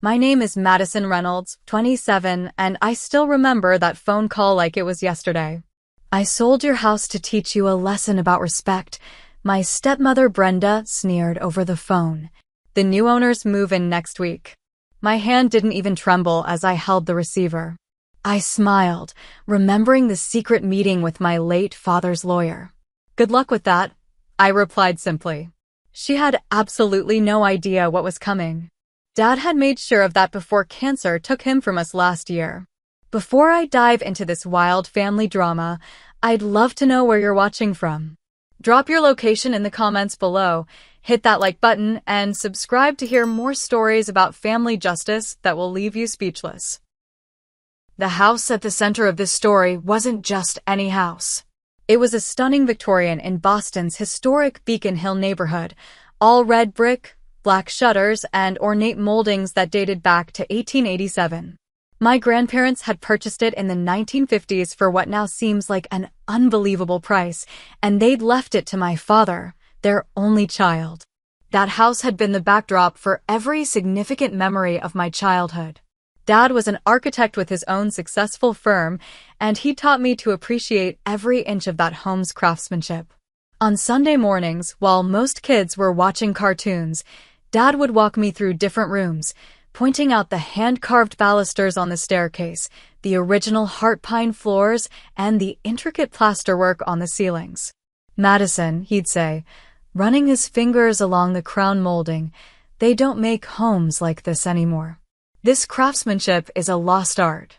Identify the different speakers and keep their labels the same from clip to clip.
Speaker 1: My name is Madison Reynolds, 27, and I still remember that phone call like it was yesterday. I sold your house to teach you a lesson about respect. My stepmother Brenda sneered over the phone. The new owners move in next week. My hand didn't even tremble as I held the receiver. I smiled, remembering the secret meeting with my late father's lawyer. Good luck with that, I replied simply. She had absolutely no idea what was coming. Dad had made sure of that before cancer took him from us last year. Before I dive into this wild family drama, I'd love to know where you're watching from. Drop your location in the comments below, hit that like button, and subscribe to hear more stories about family justice that will leave you speechless. The house at the center of this story wasn't just any house. It was a stunning Victorian in Boston's historic Beacon Hill neighborhood, all red brick, black shutters, and ornate moldings that dated back to 1887. My grandparents had purchased it in the 1950s for what now seems like an unbelievable price, and they'd left it to my father, their only child. That house had been the backdrop for every significant memory of my childhood. Dad was an architect with his own successful firm, and he taught me to appreciate every inch of that home's craftsmanship. On Sunday mornings, while most kids were watching cartoons, Dad would walk me through different rooms, pointing out the hand-carved balusters on the staircase, the original heart pine floors, and the intricate plasterwork on the ceilings. Madison, he'd say, running his fingers along the crown molding, they don't make homes like this anymore. This craftsmanship is a lost art.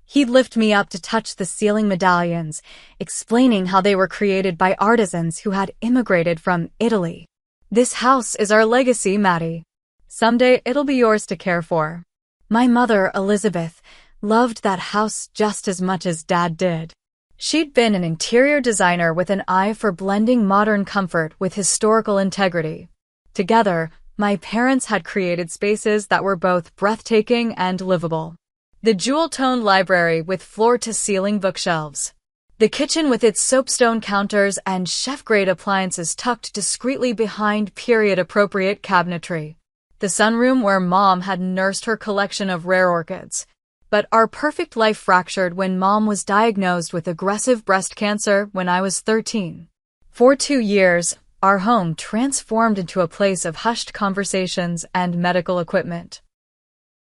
Speaker 1: He'd lift me up to touch the ceiling medallions, explaining how they were created by artisans who had immigrated from Italy. This house is our legacy, Maddie. Someday it'll be yours to care for. My mother, Elizabeth, loved that house just as much as Dad did. She'd been an interior designer with an eye for blending modern comfort with historical integrity. Together, my parents had created spaces that were both breathtaking and livable. The jewel-toned library with floor-to-ceiling bookshelves. The kitchen with its soapstone counters and chef-grade appliances tucked discreetly behind period-appropriate cabinetry. The sunroom where Mom had nursed her collection of rare orchids. But our perfect life fractured when Mom was diagnosed with aggressive breast cancer when I was 13. For 2 years, our home transformed into a place of hushed conversations and medical equipment.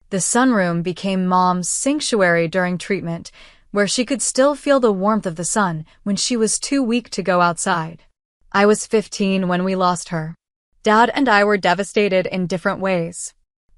Speaker 1: The sunroom became Mom's sanctuary during treatment, where she could still feel the warmth of the sun when she was too weak to go outside. I was 15 when we lost her. Dad and I were devastated in different ways.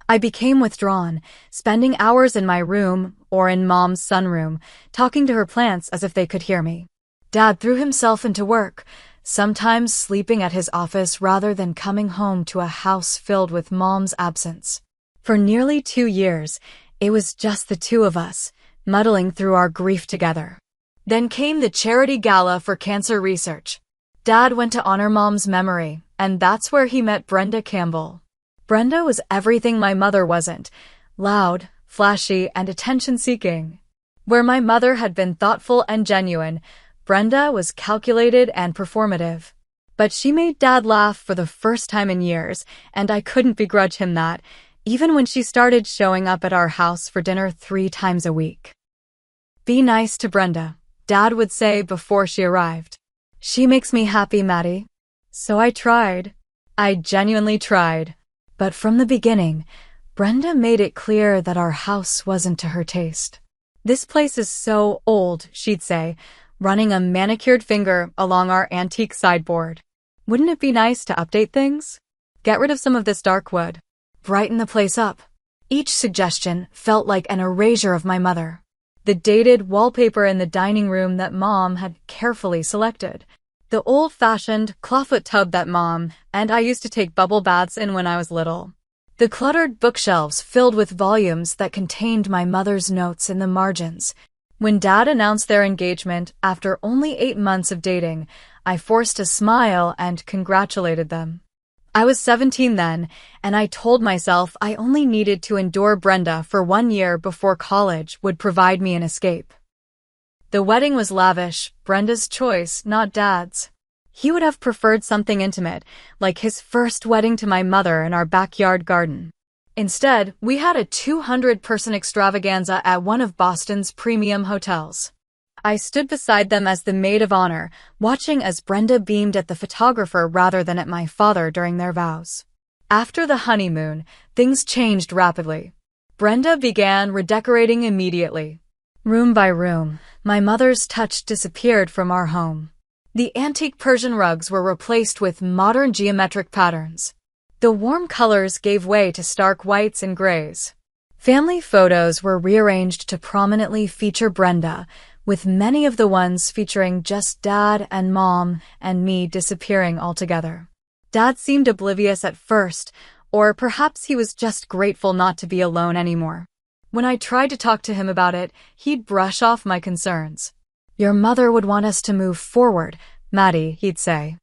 Speaker 1: I became withdrawn, spending hours in my room or in Mom's sunroom, talking to her plants as if they could hear me. Dad threw himself into work, sometimes sleeping at his office rather than coming home to a house filled with Mom's absence. For nearly 2 years, it was just the two of us, muddling through our grief together. Then came the charity gala for cancer research. Dad went to honor Mom's memory, and that's where he met Brenda Campbell. Brenda was everything my mother wasn't: loud, flashy, and attention-seeking. Where my mother had been thoughtful and genuine, Brenda was calculated and performative. But she made Dad laugh for the first time in years, and I couldn't begrudge him that, even when she started showing up at our house for dinner 3 times a week. Be nice to Brenda, Dad would say before she arrived. She makes me happy, Maddie. So I tried. I genuinely tried. But from the beginning, Brenda made it clear that our house wasn't to her taste. This place is so old, she'd say, running a manicured finger along our antique sideboard. Wouldn't it be nice to update things? Get rid of some of this dark wood. Brighten the place up. Each suggestion felt like an erasure of my mother. The dated wallpaper in the dining room that Mom had carefully selected. The old-fashioned clawfoot tub that Mom and I used to take bubble baths in when I was little. The cluttered bookshelves filled with volumes that contained my mother's notes in the margins. When Dad announced their engagement after only 8 months of dating, I forced a smile and congratulated them. I was 17 then, and I told myself I only needed to endure Brenda for 1 year before college would provide me an escape. The wedding was lavish, Brenda's choice, not Dad's. He would have preferred something intimate, like his first wedding to my mother in our backyard garden. Instead, we had a 200-person extravaganza at one of Boston's premium hotels. I stood beside them as the maid of honor, watching as Brenda beamed at the photographer rather than at my father during their vows. After the honeymoon, things changed rapidly. Brenda began redecorating immediately. Room by room, my mother's touch disappeared from our home. The antique Persian rugs were replaced with modern geometric patterns. The warm colors gave way to stark whites and grays. Family photos were rearranged to prominently feature Brenda, with many of the ones featuring just Dad and Mom and me disappearing altogether. Dad seemed oblivious at first, or perhaps he was just grateful not to be alone anymore. When I tried to talk to him about it, he'd brush off my concerns. "Your mother would want us to move forward, Maddie," he'd say.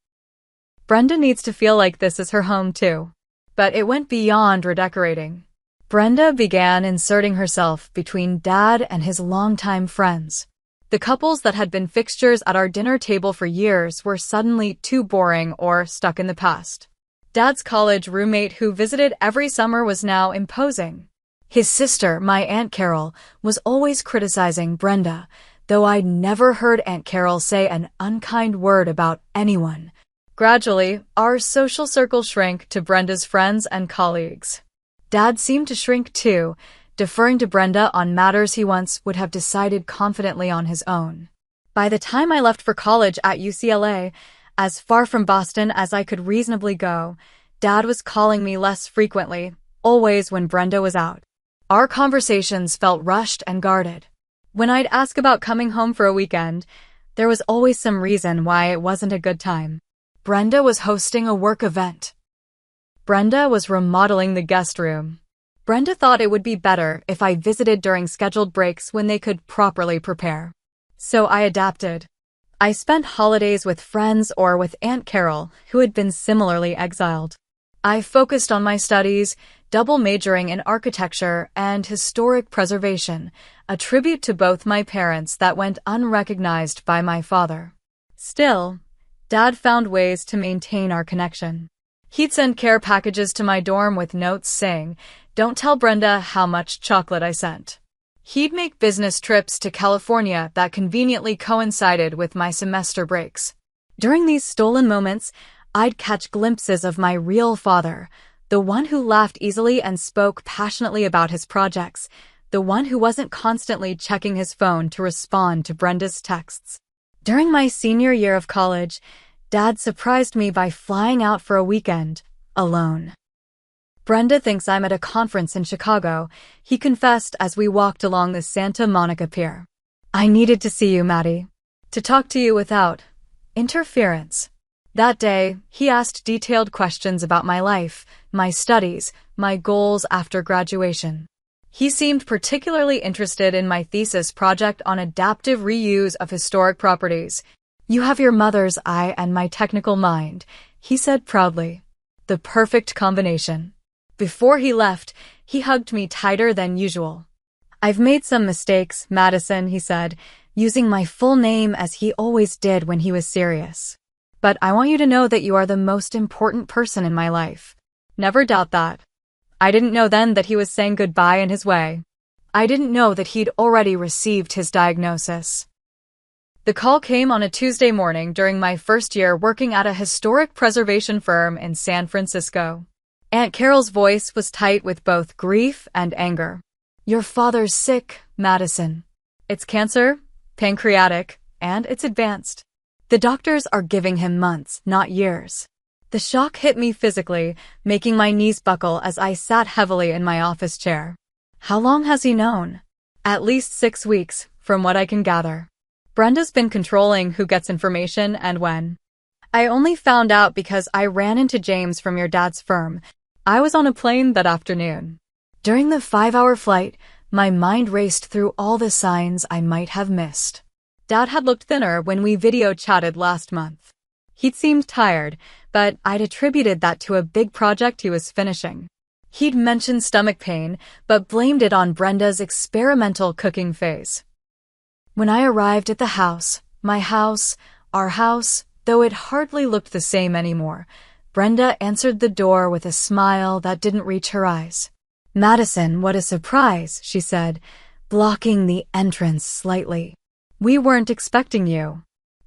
Speaker 1: "Brenda needs to feel like this is her home too." But it went beyond redecorating. Brenda began inserting herself between Dad and his longtime friends. The couples that had been fixtures at our dinner table for years were suddenly too boring or stuck in the past. Dad's college roommate who visited every summer was now imposing. His sister, my Aunt Carol, was always criticizing Brenda, though I'd never heard Aunt Carol say an unkind word about anyone. Gradually, our social circle shrank to Brenda's friends and colleagues. Dad seemed to shrink too, deferring to Brenda on matters he once would have decided confidently on his own. By the time I left for college at UCLA, as far from Boston as I could reasonably go, Dad was calling me less frequently, always when Brenda was out. Our conversations felt rushed and guarded. When I'd ask about coming home for a weekend, there was always some reason why it wasn't a good time. Brenda was hosting a work event. Brenda was remodeling the guest room. Brenda thought it would be better if I visited during scheduled breaks when they could properly prepare. So I adapted. I spent holidays with friends or with Aunt Carol, who had been similarly exiled. I focused on my studies, double majoring in architecture and historic preservation, a tribute to both my parents that went unrecognized by my father. Still, Dad found ways to maintain our connection. He'd send care packages to my dorm with notes saying, "Don't tell Brenda how much chocolate I sent." He'd make business trips to California that conveniently coincided with my semester breaks. During these stolen moments, I'd catch glimpses of my real father, the one who laughed easily and spoke passionately about his projects, the one who wasn't constantly checking his phone to respond to Brenda's texts. During my senior year of college, Dad surprised me by flying out for a weekend, alone. "Brenda thinks I'm at a conference in Chicago," he confessed as we walked along the Santa Monica Pier. "I needed to see you, Maddie. To talk to you without interference." That day, he asked detailed questions about my life, my studies, my goals after graduation. He seemed particularly interested in my thesis project on adaptive reuse of historic properties. "You have your mother's eye and my technical mind," he said proudly. "The perfect combination." Before he left, he hugged me tighter than usual. "I've made some mistakes, Madison," he said, using my full name as he always did when he was serious. "But I want you to know that you are the most important person in my life. Never doubt that." I didn't know then that he was saying goodbye in his way. I didn't know that he'd already received his diagnosis. The call came on a Tuesday morning during my first year working at a historic preservation firm in San Francisco. Aunt Carol's voice was tight with both grief and anger. "Your father's sick, Madison. It's cancer, pancreatic, and it's advanced. The doctors are giving him months, not years." The shock hit me physically, making my knees buckle as I sat heavily in my office chair. "How long has he known?" "At least 6 weeks, from what I can gather. Brenda's been controlling who gets information and when. I only found out because I ran into James from your dad's firm. I was on a plane that afternoon." During the 5-hour flight, my mind raced through all the signs I might have missed. Dad had looked thinner when we video chatted last month. He'd seemed tired, but I'd attributed that to a big project he was finishing. He'd mentioned stomach pain, but blamed it on Brenda's experimental cooking phase. When I arrived at the house, my house, our house, though it hardly looked the same anymore, Brenda answered the door with a smile that didn't reach her eyes. Madison, what a surprise, she said, blocking the entrance slightly. We weren't expecting you.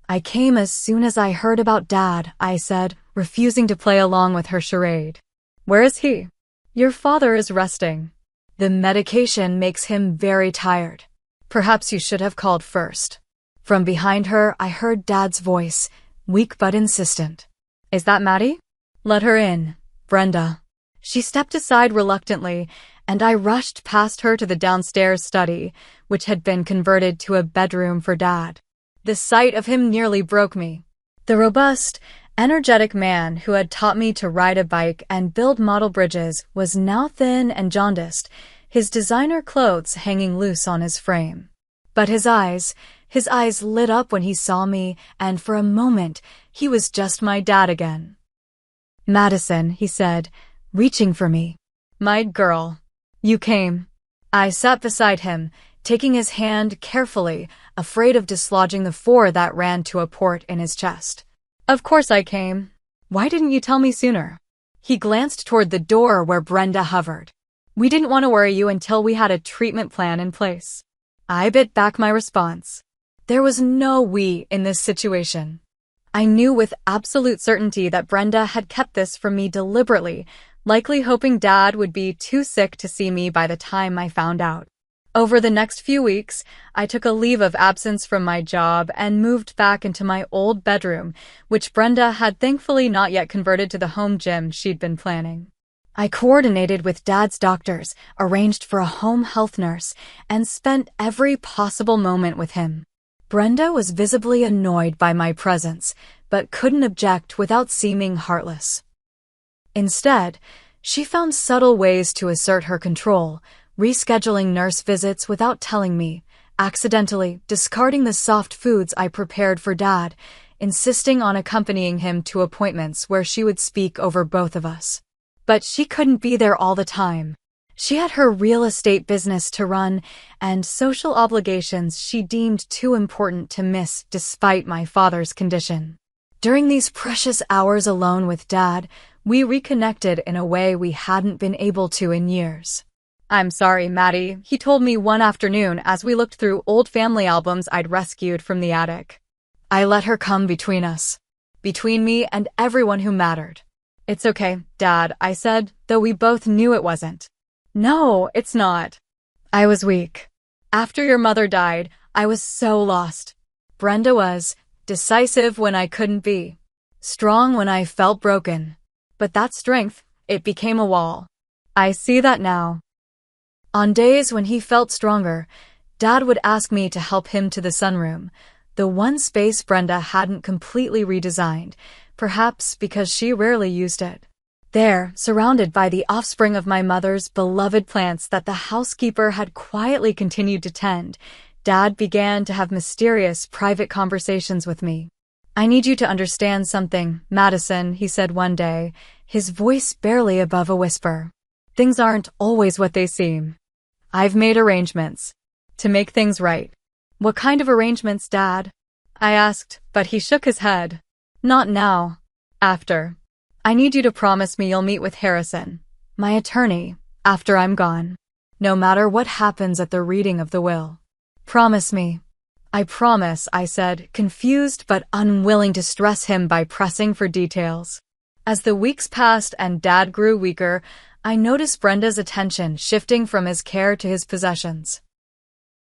Speaker 1: I came as soon as I heard about Dad, I said, refusing to play along with her charade. Where is he? Your father is resting. The medication makes him very tired. Perhaps you should have called first. From behind her, I heard Dad's voice, weak but insistent. Is that Maddie? Let her in, Brenda. She stepped aside reluctantly, and I rushed past her to the downstairs study, which had been converted to a bedroom for Dad. The sight of him nearly broke me. The robust, energetic man who had taught me to ride a bike and build model bridges was now thin and jaundiced, his designer clothes hanging loose on his frame. But his eyes lit up when he saw me, and for a moment, he was just my dad again. Madison, he said, reaching for me. My girl. You came. I sat beside him, taking his hand carefully, afraid of dislodging the 4 that ran to a port in his chest. Of course I came. Why didn't you tell me sooner? He glanced toward the door where Brenda hovered. We didn't want to worry you until we had a treatment plan in place. I bit back my response. There was no we in this situation. I knew with absolute certainty that Brenda had kept this from me deliberately, likely hoping Dad would be too sick to see me by the time I found out. Over the next few weeks, I took a leave of absence from my job and moved back into my old bedroom, which Brenda had thankfully not yet converted to the home gym she'd been planning. I coordinated with Dad's doctors, arranged for a home health nurse, and spent every possible moment with him. Brenda was visibly annoyed by my presence, but couldn't object without seeming heartless. Instead, she found subtle ways to assert her control, rescheduling nurse visits without telling me, accidentally discarding the soft foods I prepared for Dad, insisting on accompanying him to appointments where she would speak over both of us. But she couldn't be there all the time. She had her real estate business to run and social obligations she deemed too important to miss despite my father's condition. During these precious hours alone with Dad, we reconnected in a way we hadn't been able to in years. I'm sorry, Maddie, he told me one afternoon as we looked through old family albums I'd rescued from the attic. I let her come between us. Between me and everyone who mattered. It's okay, Dad, I said, though we both knew it wasn't. No, it's not. I was weak. After your mother died, I was so lost. Brenda was decisive when I couldn't be. Strong when I felt broken. But that strength, it became a wall. I see that now. On days when he felt stronger, Dad would ask me to help him to the sunroom, the one space Brenda hadn't completely redesigned, perhaps because she rarely used it. There, surrounded by the offspring of my mother's beloved plants that the housekeeper had quietly continued to tend, Dad began to have mysterious private conversations with me. I need you to understand something, Madison, he said one day, his voice barely above a whisper. Things aren't always what they seem. I've made arrangements to make things right. What kind of arrangements, Dad? I asked, but he shook his head. Not now. After. I need you to promise me you'll meet with Harrison, my attorney, after I'm gone. No matter what happens at the reading of the will. Promise me. I promise, I said, confused but unwilling to stress him by pressing for details. As the weeks passed and Dad grew weaker, I noticed Brenda's attention shifting from his care to his possessions.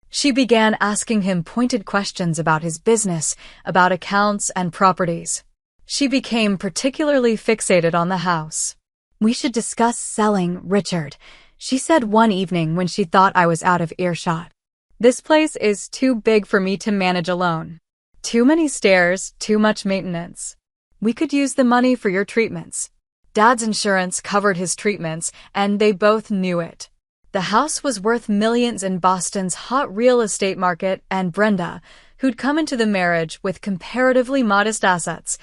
Speaker 1: She began asking him pointed questions about his business, about accounts and properties. She became particularly fixated on the house. We should discuss selling, Richard, she said one evening when she thought I was out of earshot. This place is too big for me to manage alone. Too many stairs, too much maintenance. We could use the money for your treatments. Dad's insurance covered his treatments, and they both knew it. The house was worth millions in Boston's hot real estate market, and Brenda, who'd come into the marriage with comparatively modest assets,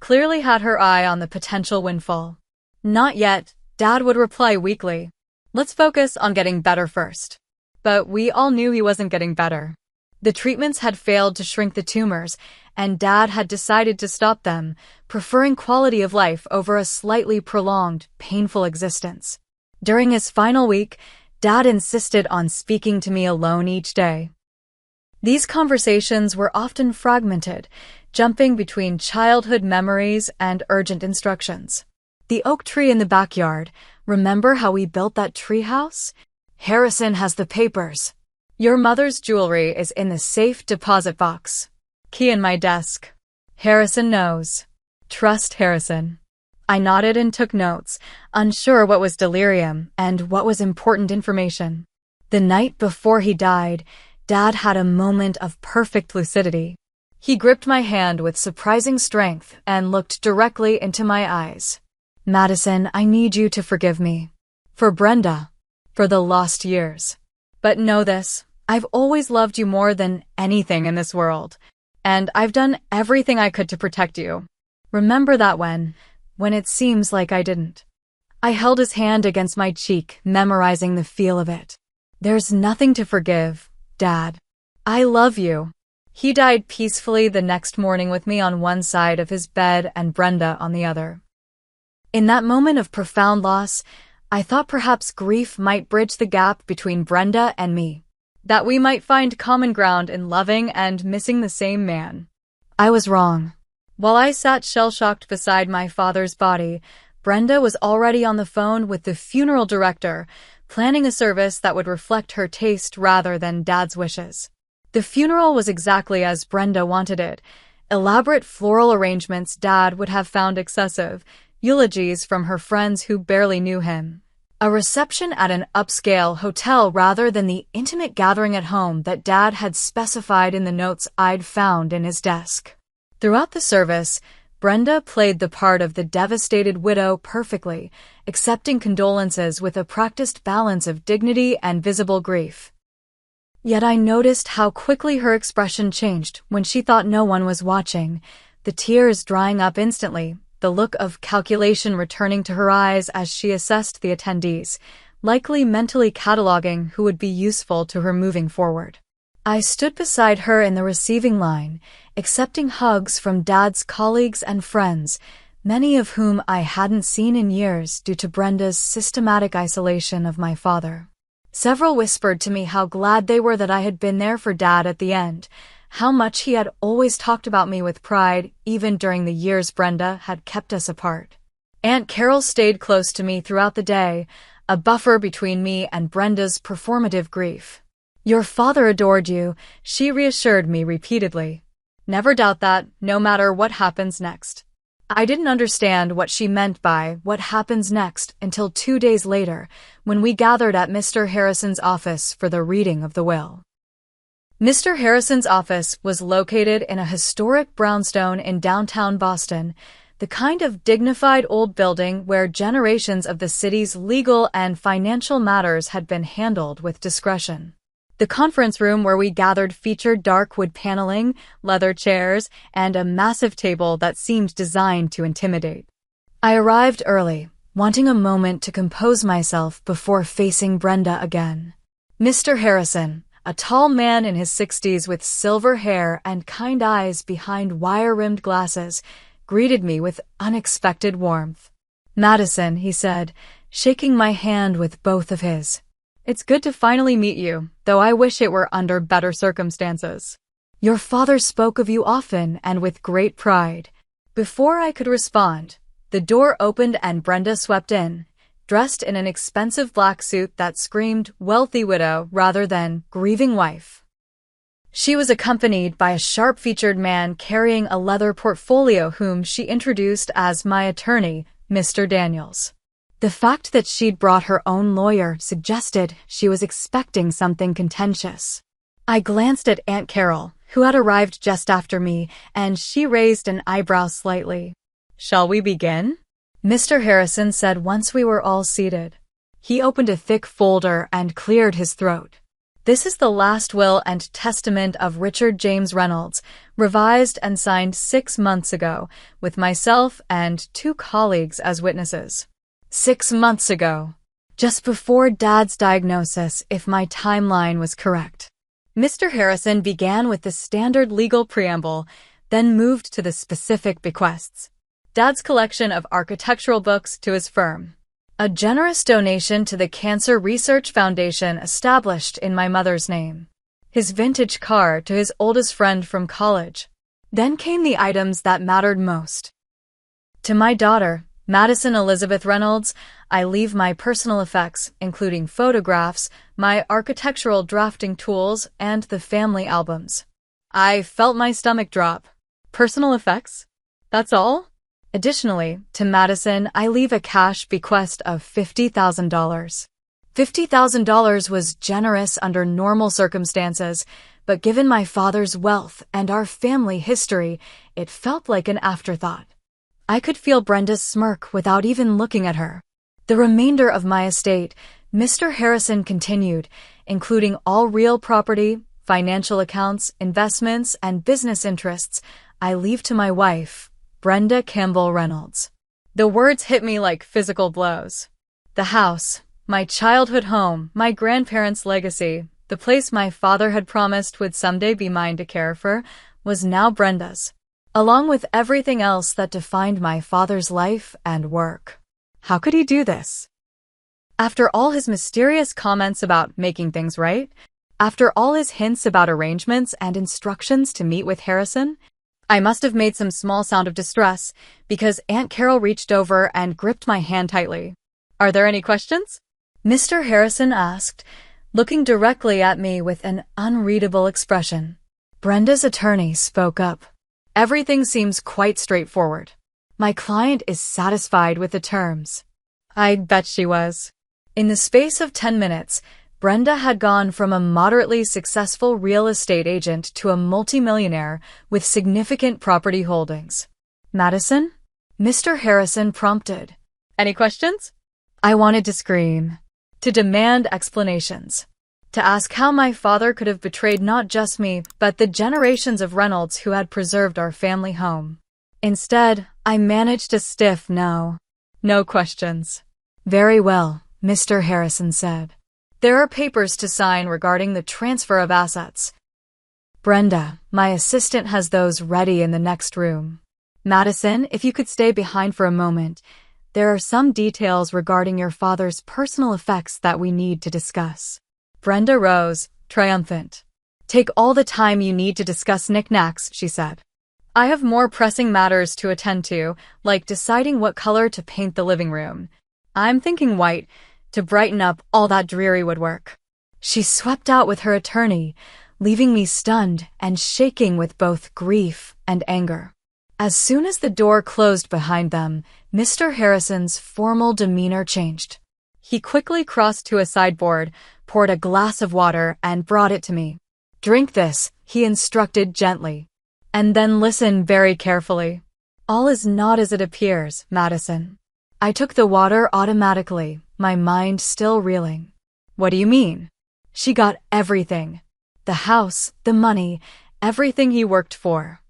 Speaker 1: clearly had her eye on the potential windfall. Not yet, Dad would reply weakly. Let's focus on getting better first. But we all knew he wasn't getting better. The treatments had failed to shrink the tumors, and Dad had decided to stop them, preferring quality of life over a slightly prolonged, painful existence. During his final week, Dad insisted on speaking to me alone each day. These conversations were often fragmented, jumping between childhood memories and urgent instructions. The oak tree in the backyard, remember how we built that treehouse? Harrison has the papers. Your mother's jewelry is in the safe deposit box. Key in my desk. Harrison knows. Trust Harrison. I nodded and took notes, unsure what was delirium and what was important information. The night before he died, Dad had a moment of perfect lucidity. He gripped my hand with surprising strength and looked directly into my eyes. Madison, I need you to forgive me. For Brenda. For the lost years. But know this, I've always loved you more than anything in this world. And I've done everything I could to protect you. Remember that when it seems like I didn't. I held his hand against my cheek, memorizing the feel of it. There's nothing to forgive, Dad. I love you. He died peacefully the next morning with me on one side of his bed and Brenda on the other. In that moment of profound loss, I thought perhaps grief might bridge the gap between Brenda and me. That we might find common ground in loving and missing the same man. I was wrong. While I sat shell-shocked beside my father's body, Brenda was already on the phone with the funeral director, planning a service that would reflect her taste rather than Dad's wishes. The funeral was exactly as Brenda wanted it. Elaborate floral arrangements Dad would have found excessive, eulogies from her friends who barely knew him. A reception at an upscale hotel rather than the intimate gathering at home that Dad had specified in the notes I'd found in his desk. Throughout the service, Brenda played the part of the devastated widow perfectly, accepting condolences with a practiced balance of dignity and visible grief. Yet I noticed how quickly her expression changed when she thought no one was watching, the tears drying up instantly, the look of calculation returning to her eyes as she assessed the attendees, likely mentally cataloging who would be useful to her moving forward. I stood beside her in the receiving line, accepting hugs from Dad's colleagues and friends, many of whom I hadn't seen in years due to Brenda's systematic isolation of my father. Several whispered to me how glad they were that I had been there for Dad at the end, how much he had always talked about me with pride, even during the years Brenda had kept us apart. Aunt Carol stayed close to me throughout the day, a buffer between me and Brenda's performative grief. Your father adored you, she reassured me repeatedly. Never doubt that, no matter what happens next. I didn't understand what she meant by what happens next until 2 days later, when we gathered at Mr. Harrison's office for the reading of the will. Mr. Harrison's office was located in a historic brownstone in downtown Boston, the kind of dignified old building where generations of the city's legal and financial matters had been handled with discretion. The conference room where we gathered featured dark wood paneling, leather chairs, and a massive table that seemed designed to intimidate. I arrived early, wanting a moment to compose myself before facing Brenda again. Mr. Harrison, a tall man in his 60s with silver hair and kind eyes behind wire-rimmed glasses, greeted me with unexpected warmth. Madison, he said, shaking my hand with both of his. It's good to finally meet you, though I wish it were under better circumstances. Your father spoke of you often and with great pride. Before I could respond, the door opened and Brenda swept in, dressed in an expensive black suit that screamed wealthy widow rather than grieving wife. She was accompanied by a sharp-featured man carrying a leather portfolio whom she introduced as my attorney, Mr. Daniels. The fact that she'd brought her own lawyer suggested she was expecting something contentious. I glanced at Aunt Carol, who had arrived just after me, and she raised an eyebrow slightly. Shall we begin? Mr. Harrison said once we were all seated. He opened a thick folder and cleared his throat. This is the last will and testament of Richard James Reynolds, revised and signed 6 months ago, with myself and 2 colleagues as witnesses. 6 months ago. Just before Dad's diagnosis, if my timeline was correct. Mr. Harrison began with the standard legal preamble, then moved to the specific bequests. Dad's collection of architectural books to his firm. A generous donation to the Cancer Research Foundation established in my mother's name. His vintage car to his oldest friend from college. Then came the items that mattered most. To my daughter, Madison Elizabeth Reynolds, I leave my personal effects, including photographs, my architectural drafting tools, and the family albums. I felt my stomach drop. Personal effects? That's all? Additionally, to Madison, I leave a cash bequest of $50,000. $50,000 was generous under normal circumstances, but given my father's wealth and our family history, it felt like an afterthought. I could feel Brenda's smirk without even looking at her. The remainder of my estate, Mr. Harrison continued, including all real property, financial accounts, investments, and business interests, I leave to my wife, Brenda Campbell Reynolds. The words hit me like physical blows. The house, my childhood home, my grandparents' legacy, the place my father had promised would someday be mine to care for, was now Brenda's, along with everything else that defined my father's life and work. How could he do this? After all his mysterious comments about making things right, after all his hints about arrangements and instructions to meet with Harrison, I must have made some small sound of distress because Aunt Carol reached over and gripped my hand tightly. "Are there any questions?" Mr. Harrison asked, looking directly at me with an unreadable expression. Brenda's attorney spoke up. "Everything seems quite straightforward. My client is satisfied with the terms." I bet she was. In the space of 10 minutes, Brenda had gone from a moderately successful real estate agent to a multimillionaire with significant property holdings. "Madison?" Mr. Harrison prompted. "Any questions?" I wanted to scream, to demand explanations, to ask how my father could have betrayed not just me, but the generations of Reynolds who had preserved our family home. Instead, I managed a stiff no. "No questions." "Very well," Mr. Harrison said. "There are papers to sign regarding the transfer of assets. Brenda, my assistant, has those ready in the next room. Madison, if you could stay behind for a moment, there are some details regarding your father's personal effects that we need to discuss." Brenda rose, triumphant. "Take all the time you need to discuss knickknacks," she said. "I have more pressing matters to attend to, like deciding what color to paint the living room. I'm thinking white, to brighten up all that dreary woodwork." She swept out with her attorney, leaving me stunned and shaking with both grief and anger. As soon as the door closed behind them, Mr. Harrison's formal demeanor changed. He quickly crossed to a sideboard, poured a glass of water, and brought it to me. "Drink this," he instructed gently. "And then listen very carefully. All is not as it appears, Madison." I took the water automatically, my mind still reeling. "What do you mean?" "She got everything. The house, the money, everything he worked for."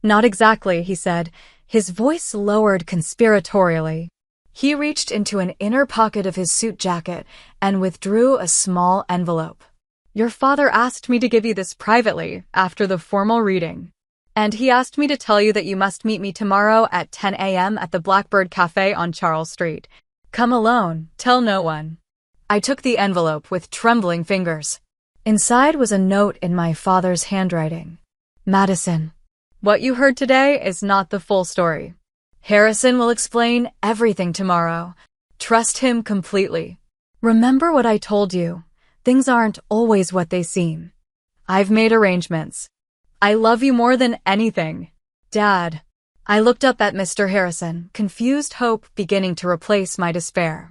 Speaker 1: "Not exactly," he said, his voice lowered conspiratorially. He reached into an inner pocket of his suit jacket and withdrew a small envelope. "Your father asked me to give you this privately after the formal reading. And he asked me to tell you that you must meet me tomorrow at 10 a.m. at the Blackbird Cafe on Charles Street. Come alone, tell no one." I took the envelope with trembling fingers. Inside was a note in my father's handwriting. "Madison, what you heard today is not the full story. Harrison will explain everything tomorrow. Trust him completely. Remember what I told you. Things aren't always what they seem. I've made arrangements. I love you more than anything. Dad." I looked up at Mr. Harrison, confused hope beginning to replace my despair.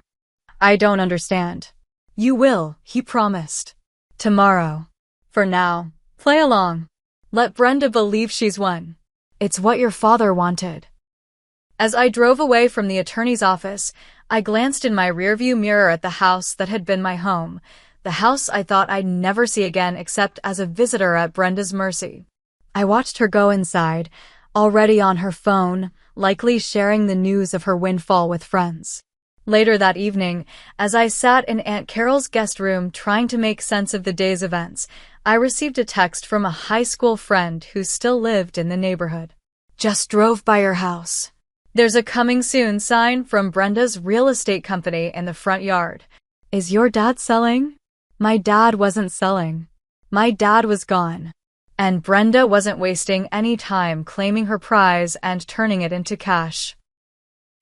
Speaker 1: "I don't understand." "You will," he promised. "Tomorrow. For now, play along. Let Brenda believe she's won. It's what your father wanted." As I drove away from the attorney's office, I glanced in my rearview mirror at the house that had been my home, the house I thought I'd never see again except as a visitor at Brenda's mercy. I watched her go inside, already on her phone, likely sharing the news of her windfall with friends. Later that evening, as I sat in Aunt Carol's guest room trying to make sense of the day's events, I received a text from a high school friend who still lived in the neighborhood. "Just drove by your house. There's a coming soon sign from Brenda's real estate company in the front yard. Is your dad selling? My dad wasn't selling. My dad was gone. And Brenda wasn't wasting any time claiming her prize and turning it into cash.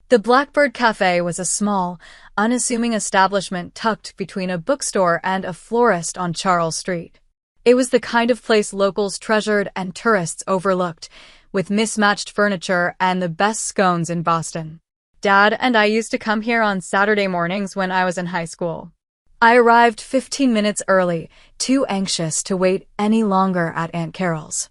Speaker 1: The Blackbird Cafe was a small, unassuming establishment tucked between a bookstore and a florist on Charles Street. It was the kind of place locals treasured and tourists overlooked, with mismatched furniture and the best scones in Boston. Dad and I used to come here on Saturday mornings when I was in high school. I arrived 15 minutes early, too anxious to wait any longer at Aunt Carol's.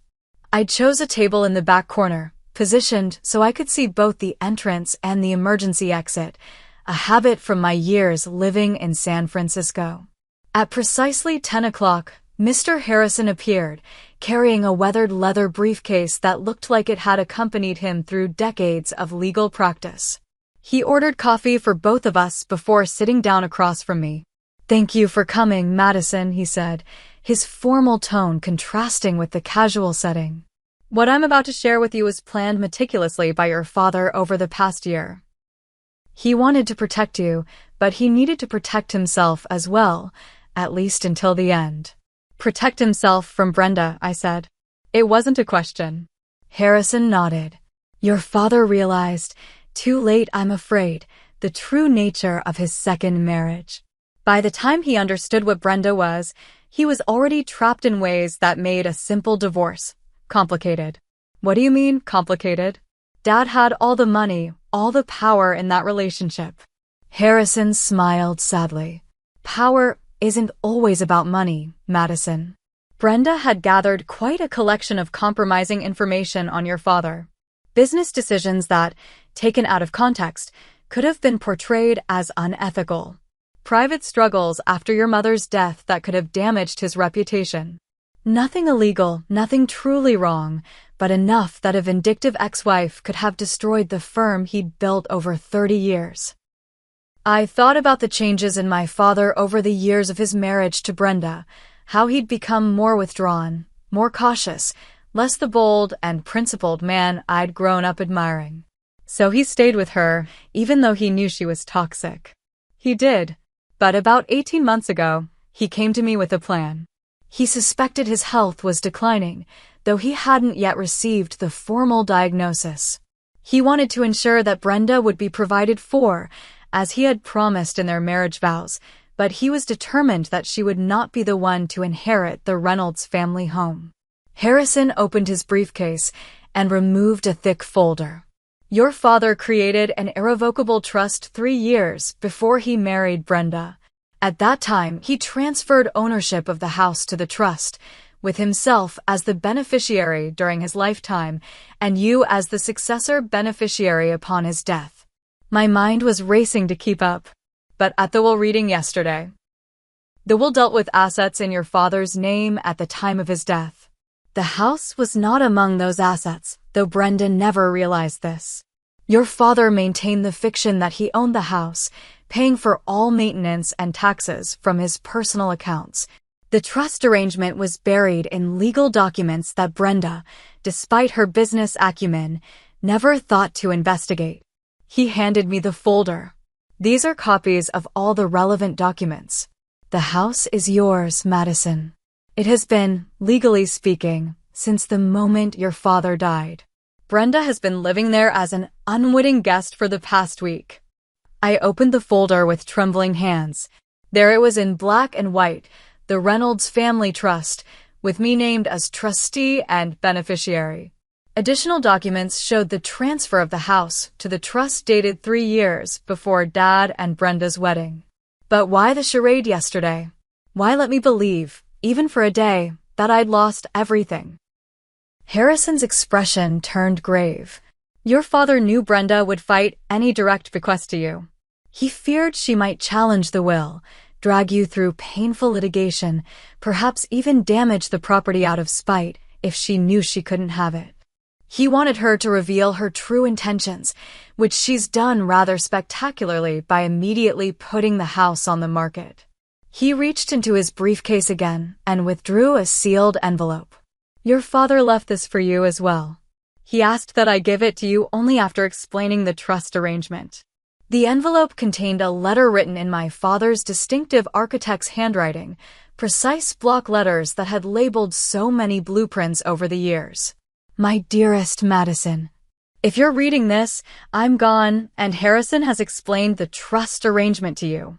Speaker 1: I chose a table in the back corner, positioned so I could see both the entrance and the emergency exit, a habit from my years living in San Francisco. At precisely 10 o'clock, Mr. Harrison appeared, carrying a weathered leather briefcase that looked like it had accompanied him through decades of legal practice. He ordered coffee for both of us before sitting down across from me. "Thank you for coming, Madison," he said, his formal tone contrasting with the casual setting. "What I'm about to share with you was planned meticulously by your father over the past year. He wanted to protect you, but he needed to protect himself as well, at least until the end." "Protect himself from Brenda," I said. It wasn't a question. Harrison nodded. "Your father realized, too late I'm afraid, the true nature of his second marriage. By the time he understood what Brenda was, he was already trapped in ways that made a simple divorce complicated." "What do you mean, complicated?" "Dad had all the money, all the power in that relationship." Harrison smiled sadly. "Power isn't always about money, Madison. Brenda had gathered quite a collection of compromising information on your father. Business decisions that, taken out of context, could have been portrayed as unethical. Private struggles after your mother's death that could have damaged his reputation. Nothing illegal, nothing truly wrong, but enough that a vindictive ex-wife could have destroyed the firm he'd built over 30 years. I thought about the changes in my father over the years of his marriage to Brenda, how he'd become more withdrawn, more cautious, less the bold and principled man I'd grown up admiring. So he stayed with her, even though he knew she was toxic. He did. But about 18 months ago, he came to me with a plan. He suspected his health was declining, though he hadn't yet received the formal diagnosis. He wanted to ensure that Brenda would be provided for, as he had promised in their marriage vows, but he was determined that she would not be the one to inherit the Reynolds family home. Harrison opened his briefcase and removed a thick folder. Your father created an irrevocable trust 3 years before he married Brenda. At that time, he transferred ownership of the house to the trust, with himself as the beneficiary during his lifetime and you as the successor beneficiary upon his death. My mind was racing to keep up, but at the will reading yesterday, the will dealt with assets in your father's name at the time of his death. The house was not among those assets, though Brenda never realized this. Your father maintained the fiction that he owned the house, paying for all maintenance and taxes from his personal accounts. The trust arrangement was buried in legal documents that Brenda, despite her business acumen, never thought to investigate. He handed me the folder. These are copies of all the relevant documents. The house is yours, Madison. It has been, legally speaking, since the moment your father died. Brenda has been living there as an unwitting guest for the past week. I opened the folder with trembling hands. There it was in black and white, the Reynolds Family Trust, with me named as trustee and beneficiary. Additional documents showed the transfer of the house to the trust dated 3 years before Dad and Brenda's wedding. But why the charade yesterday? Why let me believe, even for a day, that I'd lost everything? Harrison's expression turned grave. Your father knew Brenda would fight any direct bequest to you. He feared she might challenge the will, drag you through painful litigation, perhaps even damage the property out of spite if she knew she couldn't have it. He wanted her to reveal her true intentions, which she's done rather spectacularly by immediately putting the house on the market. He reached into his briefcase again and withdrew a sealed envelope. Your father left this for you as well. He asked that I give it to you only after explaining the trust arrangement. The envelope contained a letter written in my father's distinctive architect's handwriting, precise block letters that had labeled so many blueprints over the years. My dearest Madison, if you're reading this, I'm gone, and Harrison has explained the trust arrangement to you.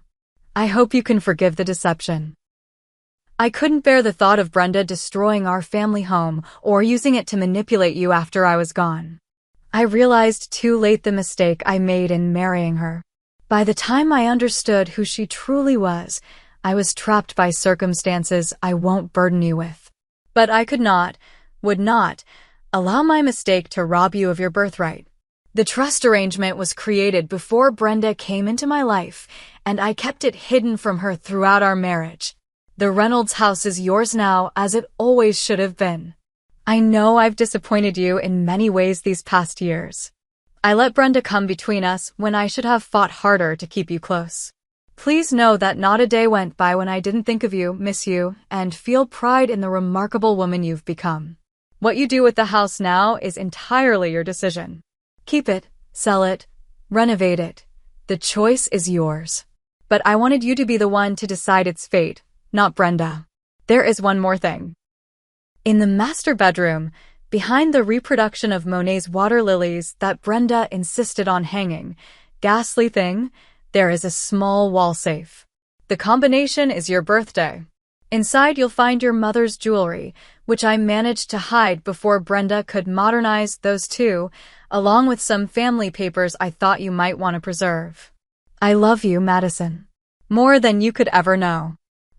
Speaker 1: I hope you can forgive the deception. I couldn't bear the thought of Brenda destroying our family home or using it to manipulate you after I was gone. I realized too late the mistake I made in marrying her. By the time I understood who she truly was, I was trapped by circumstances I won't burden you with. But I would not, allow my mistake to rob you of your birthright. The trust arrangement was created before Brenda came into my life, and I kept it hidden from her throughout our marriage. The Reynolds house is yours now, as it always should have been. I know I've disappointed you in many ways these past years. I let Brenda come between us when I should have fought harder to keep you close. Please know that not a day went by when I didn't think of you, miss you, and feel pride in the remarkable woman you've become. What you do with the house now is entirely your decision. Keep it, sell it, renovate it. The choice is yours. But I wanted you to be the one to decide its fate, not Brenda. There is one more thing. In the master bedroom, behind the reproduction of Monet's water lilies that Brenda insisted on hanging, ghastly thing, there is a small wall safe. The combination is your birthday. Inside you'll find your mother's jewelry, which I managed to hide before Brenda could modernize those two, along with some family papers I thought you might want to preserve. I love you, Madison. More than you could ever know.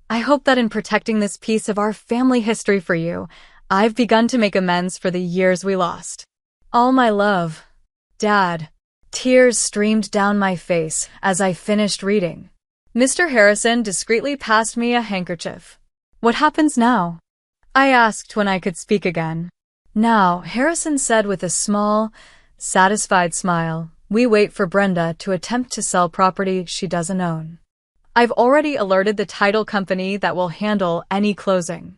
Speaker 1: I hope that in protecting this piece of our family history for you, I've begun to make amends for the years we lost. All my love. Dad. Tears streamed down my face as I finished reading. Mr. Harrison discreetly passed me a handkerchief. What happens now? I asked when I could speak again. Now, Harrison said with a small, satisfied smile, we wait for Brenda to attempt to sell property she doesn't own. I've already alerted the title company that will handle any closing.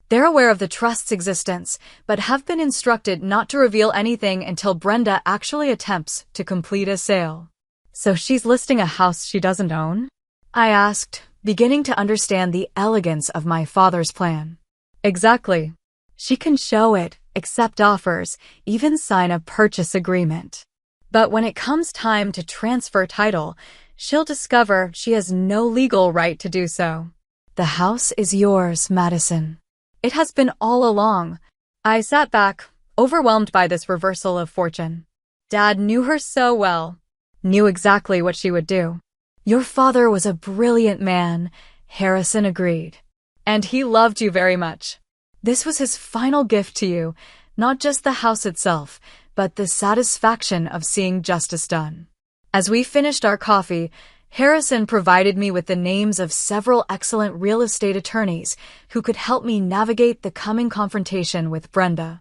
Speaker 1: They're aware of the trust's existence, but have been instructed not to reveal anything until Brenda actually attempts to complete a sale. So she's listing a house she doesn't own? I asked, beginning to understand the elegance of my father's plan. Exactly. She can show it, accept offers, even sign a purchase agreement. But when it comes time to transfer title, she'll discover she has no legal right to do so. The house is yours, Madison. It has been all along. I sat back, overwhelmed by this reversal of fortune. Dad knew her so well, knew exactly what she would do. Your father was a brilliant man, Harrison agreed. And he loved you very much. This was his final gift to you, not just the house itself, but the satisfaction of seeing justice done. As we finished our coffee, Harrison provided me with the names of several excellent real estate attorneys who could help me navigate the coming confrontation with Brenda.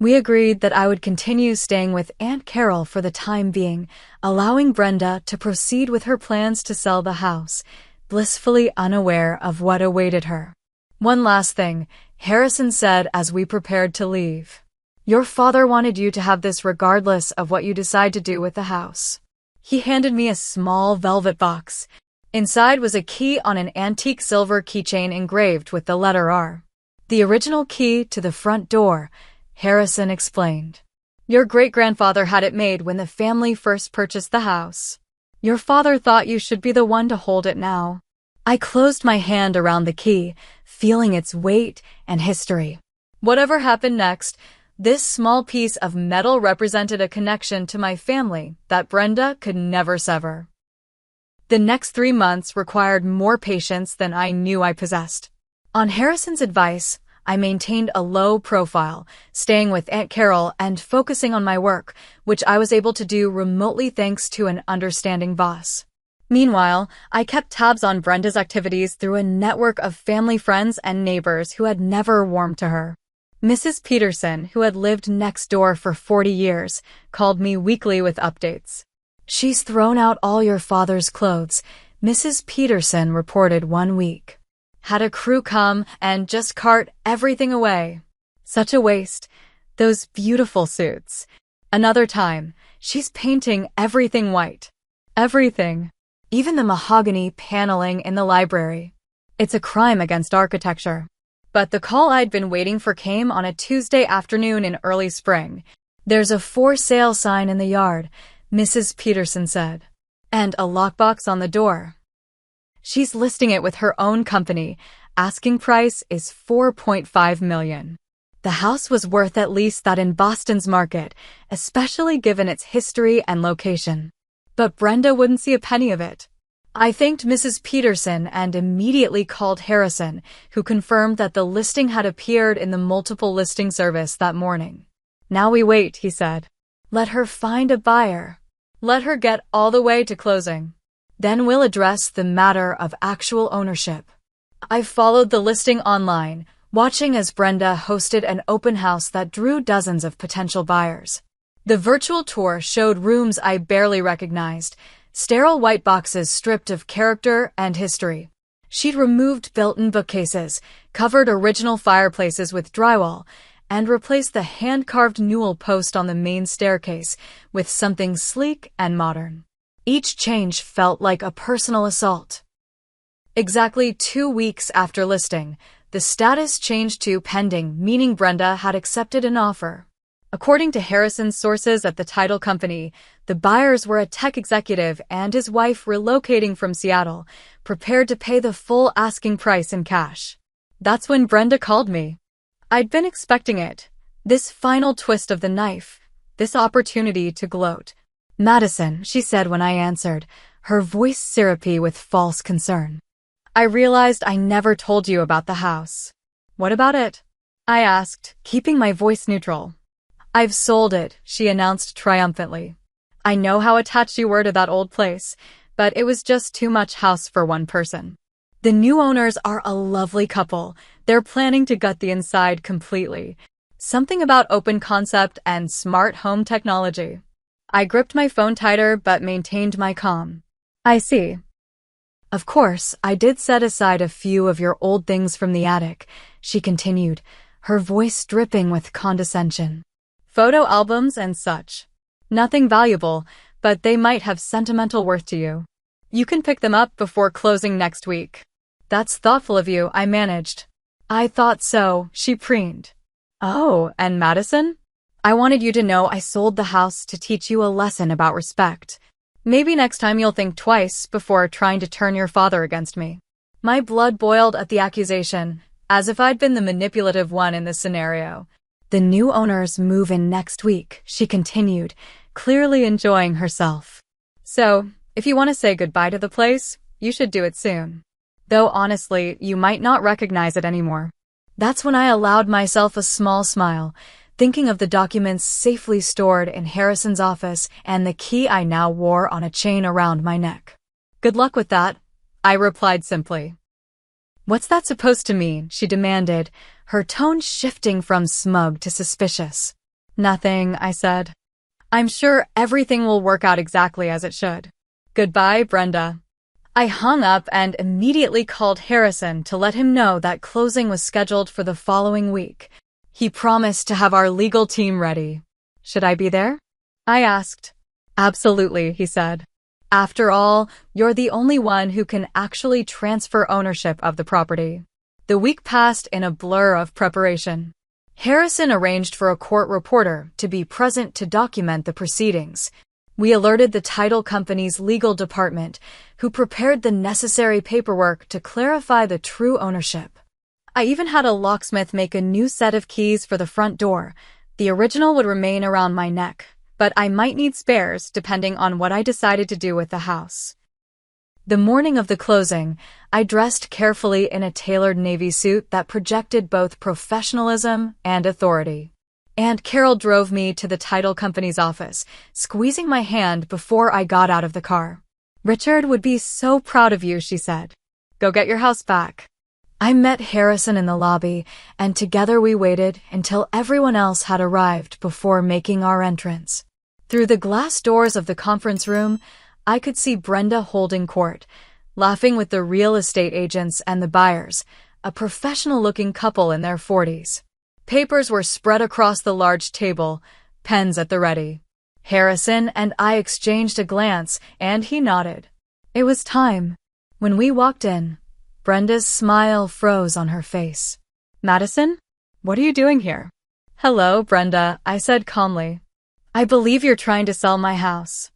Speaker 1: We agreed that I would continue staying with Aunt Carol for the time being, allowing Brenda to proceed with her plans to sell the house, blissfully unaware of what awaited her. One last thing, Harrison said as we prepared to leave. Your father wanted you to have this regardless of what you decide to do with the house. He handed me a small velvet box. Inside was a key on an antique silver keychain engraved with the letter R. The original key to the front door, Harrison explained. Your great-grandfather had it made when the family first purchased the house. Your father thought you should be the one to hold it now. I closed my hand around the key, feeling its weight and history. Whatever happened next, this small piece of metal represented a connection to my family that Brenda could never sever. The next 3 months required more patience than I knew I possessed. On Harrison's advice, I maintained a low profile, staying with Aunt Carol and focusing on my work, which I was able to do remotely thanks to an understanding boss. Meanwhile, I kept tabs on Brenda's activities through a network of family friends and neighbors who had never warmed to her. Mrs. Peterson, who had lived next door for 40 years, called me weekly with updates. She's thrown out all your father's clothes, Mrs. Peterson reported one week. Had a crew come and just cart everything away. Such a waste. Those beautiful suits. Another time, she's painting everything white. Everything. Even the mahogany paneling in the library. It's a crime against architecture. But the call I'd been waiting for came on a Tuesday afternoon in early spring. "There's a for sale sign in the yard," Mrs. Peterson said. "And a lockbox on the door." She's listing it with her own company. Asking price is $4.5 million. The house was worth at least that in Boston's market, especially given its history and location. But Brenda wouldn't see a penny of it. I thanked Mrs. Peterson and immediately called Harrison, who confirmed that the listing had appeared in the multiple listing service that morning. "Now we wait," he said. "Let her find a buyer. Let her get all the way to closing. Then we'll address the matter of actual ownership." I followed the listing online, watching as Brenda hosted an open house that drew dozens of potential buyers. The virtual tour showed rooms I barely recognized, sterile white boxes stripped of character and history. She'd removed built-in bookcases, covered original fireplaces with drywall, and replaced the hand-carved newel post on the main staircase with something sleek and modern. Each change felt like a personal assault. Exactly 2 weeks after listing, the status changed to pending, meaning Brenda had accepted an offer. According to Harrison's sources at the title company, the buyers were a tech executive and his wife relocating from Seattle, prepared to pay the full asking price in cash. That's when Brenda called me. I'd been expecting it. This final twist of the knife. This opportunity to gloat. "Madison," she said when I answered, her voice syrupy with false concern. "I realized I never told you about the house." "What about it?" I asked, keeping my voice neutral. "I've sold it," she announced triumphantly. "I know how attached you were to that old place, but it was just too much house for one person. The new owners are a lovely couple. They're planning to gut the inside completely. Something about open concept and smart home technology." I gripped my phone tighter but maintained my calm. "I see. Of course, I did set aside a few of your old things from the attic," she continued, her voice dripping with condescension. "Photo albums and such. Nothing valuable, but they might have sentimental worth to you. You can pick them up before closing next week." "That's thoughtful of you," I managed. "I thought so," she preened. "Oh, and Madison? I wanted you to know I sold the house to teach you a lesson about respect. Maybe next time you'll think twice before trying to turn your father against me." My blood boiled at the accusation, as if I'd been the manipulative one in this scenario. "The new owners move in next week," she continued, clearly enjoying herself. "So, if you want to say goodbye to the place, you should do it soon. Though honestly, you might not recognize it anymore." That's when I allowed myself a small smile, thinking of the documents safely stored in Harrison's office and the key I now wore on a chain around my neck. "Good luck with that," I replied simply. "What's that supposed to mean?" she demanded, her tone shifting from smug to suspicious. "Nothing," I said. "I'm sure everything will work out exactly as it should. Goodbye, Brenda." I hung up and immediately called Harrison to let him know that closing was scheduled for the following week. He promised to have our legal team ready. "Should I be there?" I asked. "Absolutely," he said. "After all, you're the only one who can actually transfer ownership of the property." The week passed in a blur of preparation. Harrison arranged for a court reporter to be present to document the proceedings. We alerted the title company's legal department, who prepared the necessary paperwork to clarify the true ownership. I even had a locksmith make a new set of keys for the front door. The original would remain around my neck, but I might need spares depending on what I decided to do with the house. The morning of the closing, I dressed carefully in a tailored navy suit that projected both professionalism and authority. Aunt Carol drove me to the title company's office, squeezing my hand before I got out of the car. "Richard would be so proud of you," she said. "Go get your house back." I met Harrison in the lobby, and together we waited until everyone else had arrived before making our entrance. Through the glass doors of the conference room, I could see Brenda holding court, laughing with the real estate agents and the buyers, a professional-looking couple in their 40s. Papers were spread across the large table, pens at the ready. Harrison and I exchanged a glance, and he nodded. It was time. When we walked in, Brenda's smile froze on her face. Madison? What are you doing here? Hello, Brenda, I said calmly. I believe you're trying to sell my house.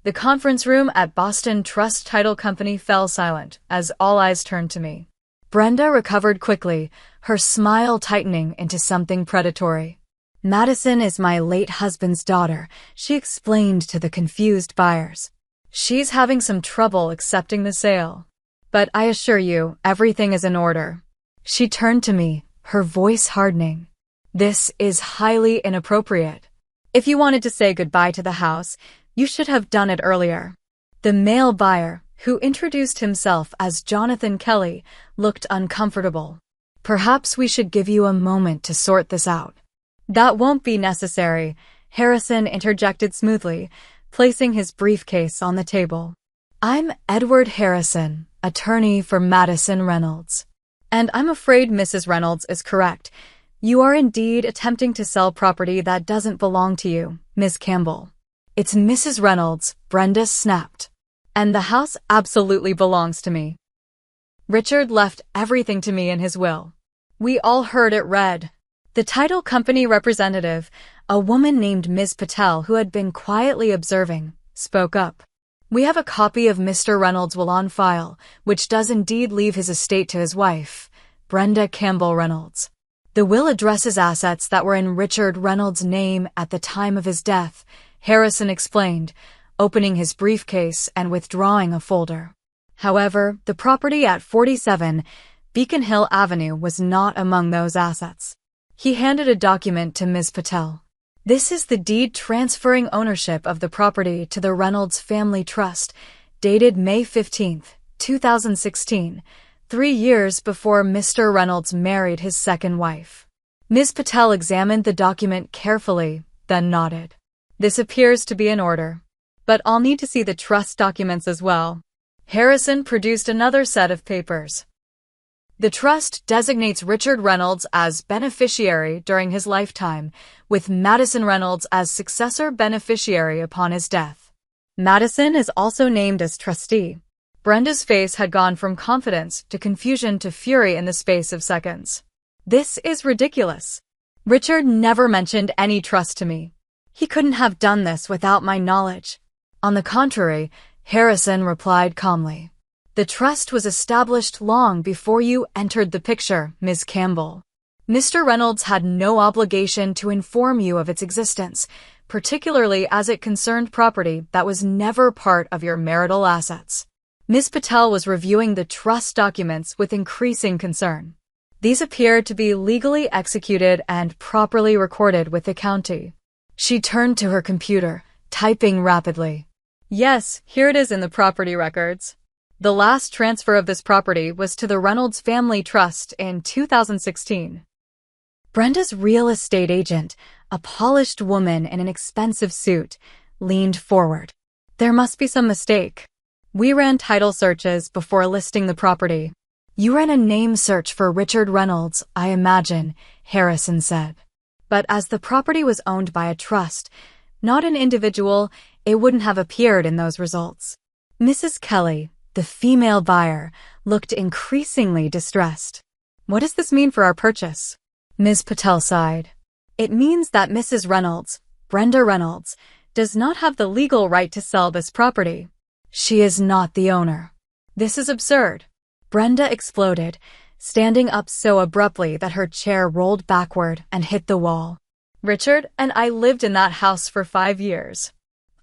Speaker 1: The conference room at Boston Trust Title Company fell silent as all eyes turned to me. Brenda recovered quickly, her smile tightening into something predatory. Madison is my late husband's daughter, she explained to the confused buyers. She's having some trouble accepting the sale. But I assure you, everything is in order. She turned to me, her voice hardening. This is highly inappropriate. If you wanted to say goodbye to the house, you should have done it earlier. The male buyer, who introduced himself as Jonathan Kelly, looked uncomfortable. Perhaps we should give you a moment to sort this out. That won't be necessary, Harrison interjected smoothly, placing his briefcase on the table. I'm Edward Harrison, attorney for Madison Reynolds. And I'm afraid Mrs. Reynolds is correct. You are indeed attempting to sell property that doesn't belong to you, Ms. Campbell. It's Mrs. Reynolds, Brenda snapped. And the house absolutely belongs to me. Richard left everything to me in his will. We all heard it read. The title company representative, a woman named Ms. Patel who had been quietly observing, spoke up. We have a copy of Mr. Reynolds' will on file, which does indeed leave his estate to his wife, Brenda Campbell Reynolds. The will addresses assets that were in Richard Reynolds' name at the time of his death, Harrison explained, opening his briefcase and withdrawing a folder. However, the property at 47 Beacon Hill Avenue was not among those assets. He handed a document to Ms. Patel. This is the deed transferring ownership of the property to the Reynolds Family Trust, dated May 15, 2016, 3 years before Mr. Reynolds married his second wife. Ms. Patel examined the document carefully, then nodded. This appears to be in order. But I'll need to see the trust documents as well. Harrison produced another set of papers. The trust designates Richard Reynolds as beneficiary during his lifetime, with Madison Reynolds as successor beneficiary upon his death. Madison is also named as trustee. Brenda's face had gone from confidence to confusion to fury in the space of seconds. This is ridiculous. Richard never mentioned any trust to me. He couldn't have done this without my knowledge. On the contrary, Harrison replied calmly. The trust was established long before you entered the picture, Ms. Campbell. Mr. Reynolds had no obligation to inform you of its existence, particularly as it concerned property that was never part of your marital assets. Ms. Patel was reviewing the trust documents with increasing concern. These appeared to be legally executed and properly recorded with the county. She turned to her computer, typing rapidly. Yes, here it is in the property records. The last transfer of this property was to the Reynolds Family Trust in 2016. Brenda's real estate agent, a polished woman in an expensive suit, leaned forward. There must be some mistake. We ran title searches before listing the property. You ran a name search for Richard Reynolds, I imagine, Harrison said. But as the property was owned by a trust, not an individual, it wouldn't have appeared in those results. Mrs. Kelly, the female buyer, looked increasingly distressed. What does this mean for our purchase? Ms. Patel sighed. It means that Mrs. Reynolds, Brenda Reynolds, does not have the legal right to sell this property. She is not the owner. This is absurd. Brenda exploded, standing up so abruptly that her chair rolled backward and hit the wall. Richard and I lived in that house for 5 years.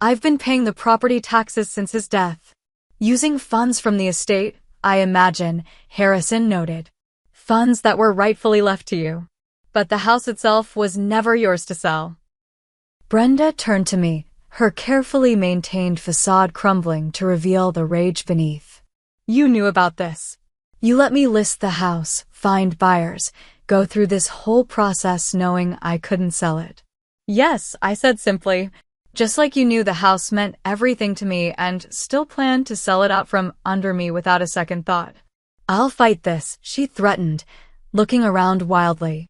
Speaker 1: I've been paying the property taxes since his death. Using funds from the estate, I imagine, Harrison noted. Funds that were rightfully left to you. But the house itself was never yours to sell. Brenda turned to me, her carefully maintained facade crumbling to reveal the rage beneath. You knew about this. You let me list the house, find buyers, go through this whole process knowing I couldn't sell it. Yes, I said simply. Just like you knew the house meant everything to me and still planned to sell it out from under me without a second thought. I'll fight this, she threatened, looking around wildly.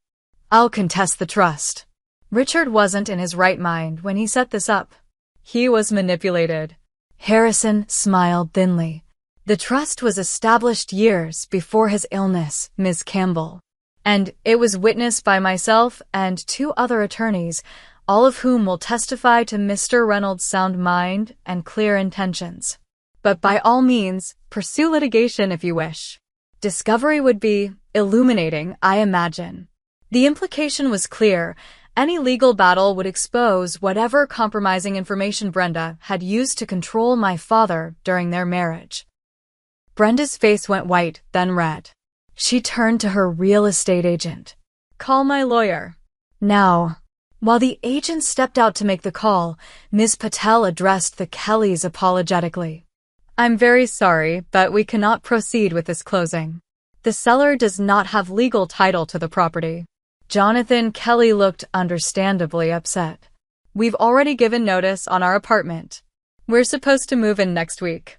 Speaker 1: I'll contest the trust. Richard wasn't in his right mind when he set this up. He was manipulated. Harrison smiled thinly. The trust was established years before his illness, Ms. Campbell. And it was witnessed by myself and 2 other attorneys, all of whom will testify to Mr. Reynolds' sound mind and clear intentions. But by all means, pursue litigation if you wish. Discovery would be illuminating, I imagine. The implication was clear. Any legal battle would expose whatever compromising information Brenda had used to control my father during their marriage. Brenda's face went white, then red. She turned to her real estate agent. Call my lawyer. Now. While the agent stepped out to make the call, Ms. Patel addressed the Kellys apologetically. I'm very sorry, but we cannot proceed with this closing. The seller does not have legal title to the property. Jonathan Kelly looked understandably upset. We've already given notice on our apartment. We're supposed to move in next week.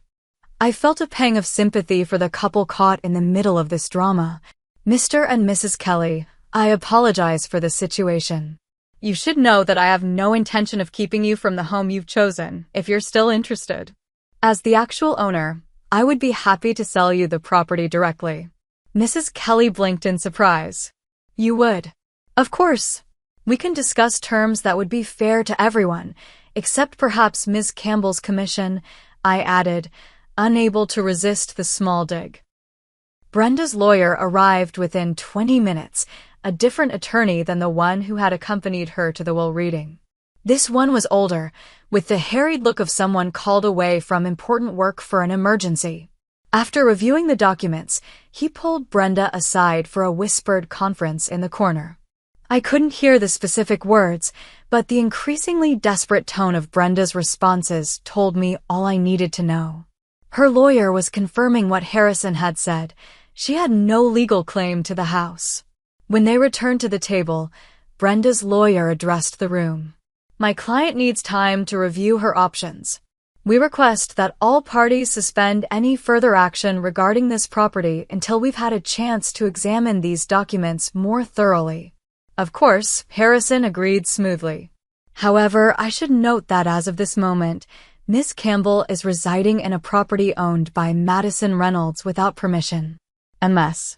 Speaker 1: I felt a pang of sympathy for the couple caught in the middle of this drama. Mr. and Mrs. Kelly, I apologize for the situation. You should know that I have no intention of keeping you from the home you've chosen, if you're still interested. As the actual owner, I would be happy to sell you the property directly. Mrs. Kelly blinked in surprise. You would? Of course. We can discuss terms that would be fair to everyone, except perhaps Ms. Campbell's commission, I added, unable to resist the small dig. Brenda's lawyer arrived within 20 minutes, a different attorney than the one who had accompanied her to the will reading. This one was older, with the harried look of someone called away from important work for an emergency. After reviewing the documents, he pulled Brenda aside for a whispered conference in the corner. I couldn't hear the specific words, but the increasingly desperate tone of Brenda's responses told me all I needed to know. Her lawyer was confirming what Harrison had said. She had no legal claim to the house. When they returned to the table, Brenda's lawyer addressed the room. My client needs time to review her options. We request that all parties suspend any further action regarding this property until we've had a chance to examine these documents more thoroughly. Of course, Harrison agreed smoothly. However, I should note that as of this moment, Miss Campbell is residing in a property owned by Madison Reynolds without permission. MS.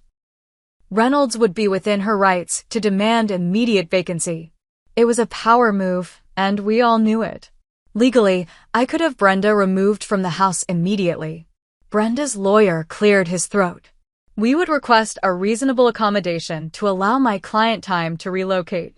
Speaker 1: Reynolds would be within her rights to demand immediate vacancy. It was a power move, and we all knew it. Legally, I could have Brenda removed from the house immediately. Brenda's lawyer cleared his throat. We would request a reasonable accommodation to allow my client time to relocate.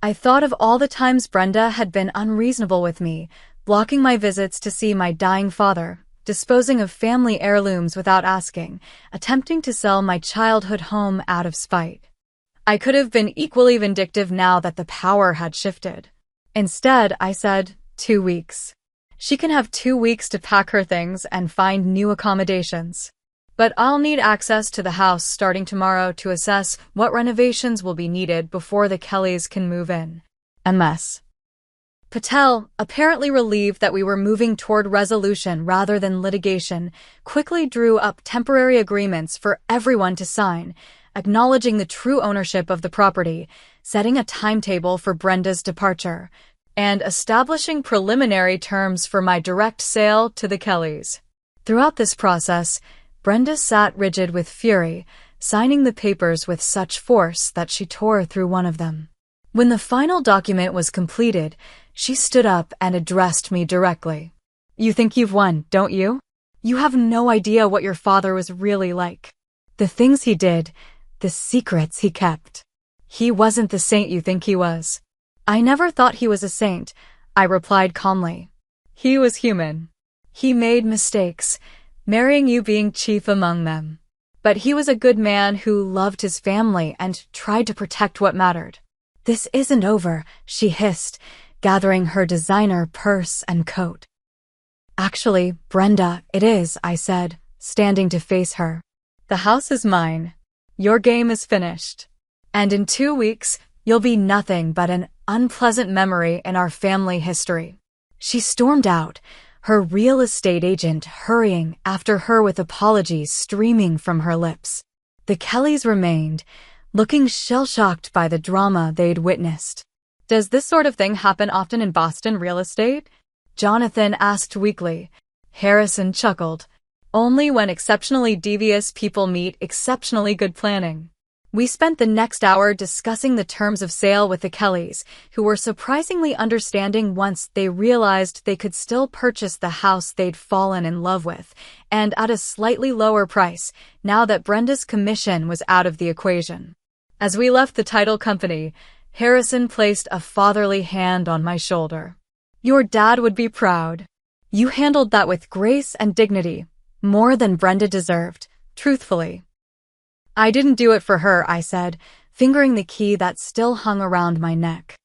Speaker 1: I thought of all the times Brenda had been unreasonable with me, blocking my visits to see my dying father, disposing of family heirlooms without asking, attempting to sell my childhood home out of spite. I could have been equally vindictive now that the power had shifted. Instead, I said, 2 weeks. She can have 2 weeks to pack her things and find new accommodations. But I'll need access to the house starting tomorrow to assess what renovations will be needed before the Kellys can move in. MS. Patel, apparently relieved that we were moving toward resolution rather than litigation, quickly drew up temporary agreements for everyone to sign, acknowledging the true ownership of the property, setting a timetable for Brenda's departure, and establishing preliminary terms for my direct sale to the Kellys. Throughout this process, Brenda sat rigid with fury, signing the papers with such force that she tore through one of them. When the final document was completed, she stood up and addressed me directly. You think you've won, don't you? You have no idea what your father was really like. The things he did, the secrets he kept. He wasn't the saint you think he was. I never thought he was a saint, I replied calmly. He was human. He made mistakes, marrying you being chief among them. But he was a good man who loved his family and tried to protect what mattered. This isn't over, she hissed, gathering her designer purse and coat. Actually, Brenda, it is, I said, standing to face her. The house is mine. Your game is finished. And in 2 weeks, you'll be nothing but an unpleasant memory in our family history. She stormed out, her real estate agent hurrying after her with apologies streaming from her lips. The Kellys remained, looking shell-shocked by the drama they'd witnessed. "Does this sort of thing happen often in Boston real estate?" Jonathan asked weakly. Harrison chuckled. "Only when exceptionally devious people meet exceptionally good planning." We spent the next hour discussing the terms of sale with the Kellys, who were surprisingly understanding once they realized they could still purchase the house they'd fallen in love with, and at a slightly lower price, now that Brenda's commission was out of the equation. As we left the title company, Harrison placed a fatherly hand on my shoulder. "Your dad would be proud. You handled that with grace and dignity, more than Brenda deserved, truthfully." "I didn't do it for her," I said, fingering the key that still hung around my neck.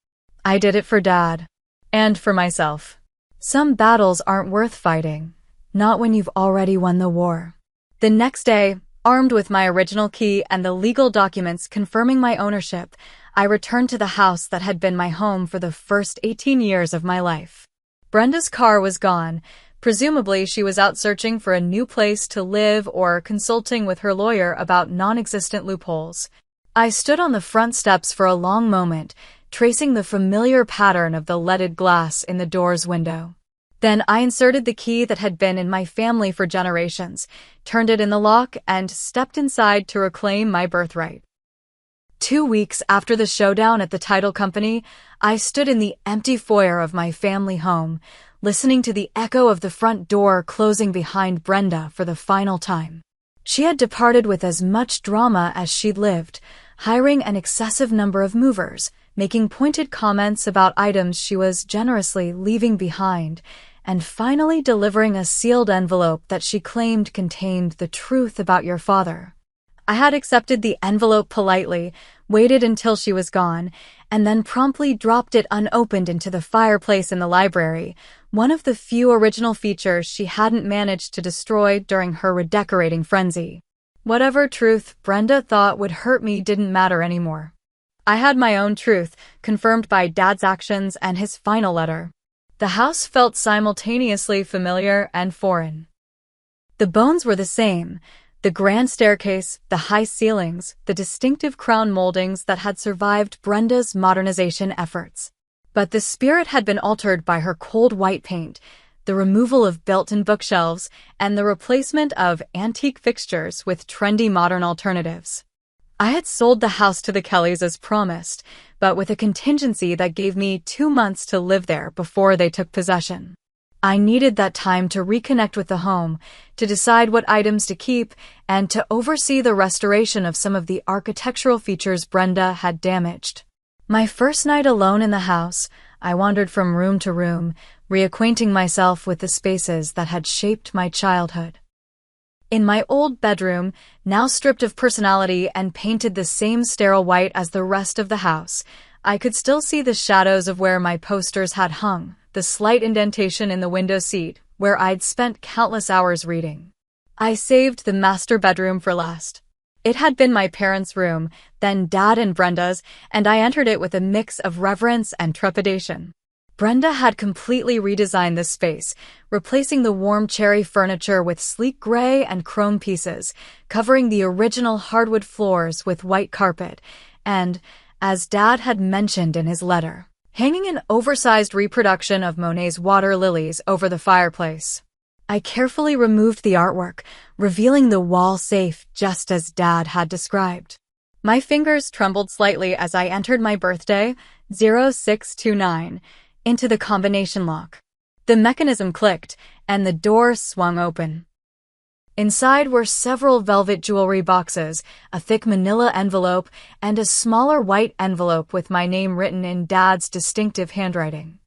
Speaker 1: "I did it for Dad. And for myself. Some battles aren't worth fighting, not when you've already won the war." The next day, armed with my original key and the legal documents confirming my ownership, I returned to the house that had been my home for the first 18 years of my life. Brenda's car was gone. Presumably, she was out searching for a new place to live or consulting with her lawyer about non-existent loopholes. I stood on the front steps for a long moment, tracing the familiar pattern of the leaded glass in the door's window. Then I inserted the key that had been in my family for generations, turned it in the lock, and stepped inside to reclaim my birthright. 2 weeks after the showdown at the title company, I stood in the empty foyer of my family home, listening to the echo of the front door closing behind Brenda for the final time. She had departed with as much drama as she'd lived, hiring an excessive number of movers, making pointed comments about items she was generously leaving behind, and finally delivering a sealed envelope that she claimed contained the truth about your father. I had accepted the envelope politely, waited until she was gone, and then promptly dropped it unopened into the fireplace in the library, one of the few original features she hadn't managed to destroy during her redecorating frenzy. Whatever truth Brenda thought would hurt me didn't matter anymore. I had my own truth, confirmed by Dad's actions and his final letter. The house felt simultaneously familiar and foreign. The bones were the same. The grand staircase, the high ceilings, the distinctive crown moldings that had survived Brenda's modernization efforts. But the spirit had been altered by her cold white paint, the removal of built-in bookshelves, and the replacement of antique fixtures with trendy modern alternatives. I had sold the house to the Kellys as promised, but with a contingency that gave me 2 months to live there before they took possession. I needed that time to reconnect with the home, to decide what items to keep, and to oversee the restoration of some of the architectural features Brenda had damaged. My first night alone in the house, I wandered from room to room, reacquainting myself with the spaces that had shaped my childhood. In my old bedroom, now stripped of personality and painted the same sterile white as the rest of the house, I could still see the shadows of where my posters had hung, the slight indentation in the window seat, where I'd spent countless hours reading. I saved the master bedroom for last. It had been my parents' room, then Dad and Brenda's, and I entered it with a mix of reverence and trepidation. Brenda had completely redesigned this space, replacing the warm cherry furniture with sleek gray and chrome pieces, covering the original hardwood floors with white carpet, and, as Dad had mentioned in his letter, hanging an oversized reproduction of Monet's water lilies over the fireplace. I carefully removed the artwork, revealing the wall safe just as Dad had described. My fingers trembled slightly as I entered my birthday, 0629, into the combination lock. The mechanism clicked, and the door swung open. Inside were several velvet jewelry boxes, a thick manila envelope, and a smaller white envelope with my name written in Dad's distinctive handwriting.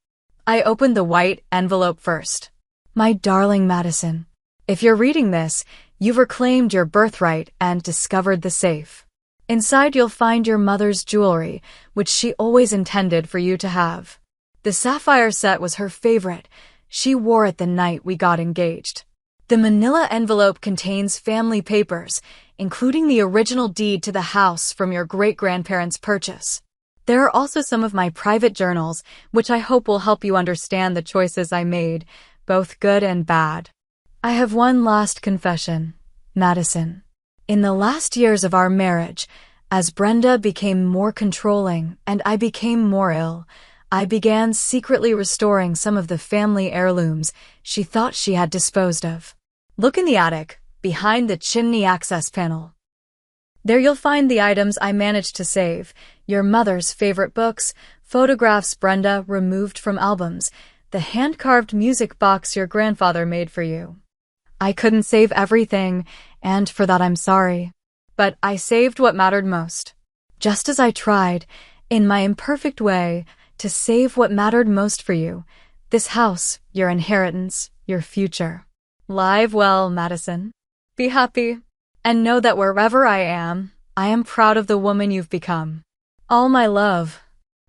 Speaker 1: I opened the white envelope first. My darling Madison, if you're reading this, you've reclaimed your birthright and discovered the safe. Inside you'll find your mother's jewelry, which she always intended for you to have. The sapphire set was her favorite. She wore it the night we got engaged. The manila envelope contains family papers, including the original deed to the house from your great-grandparents' purchase. There are also some of my private journals, which I hope will help you understand the choices I made, both good and bad. I have one last confession, Madison. In the last years of our marriage, As Brenda became more controlling and I became more ill, I began secretly restoring some of the family heirlooms she thought she had disposed of. Look in the attic, behind the chimney access panel. There you'll find the items I managed to save: your mother's favorite books, photographs Brenda removed from albums, the hand-carved music box your grandfather made for you. I couldn't save everything, and for that I'm sorry. But I saved what mattered most. Just as I tried, in my imperfect way, to save what mattered most for you: this house, your inheritance, your future. Live well, Madison. Be happy, and know that wherever I am proud of the woman you've become. All my love,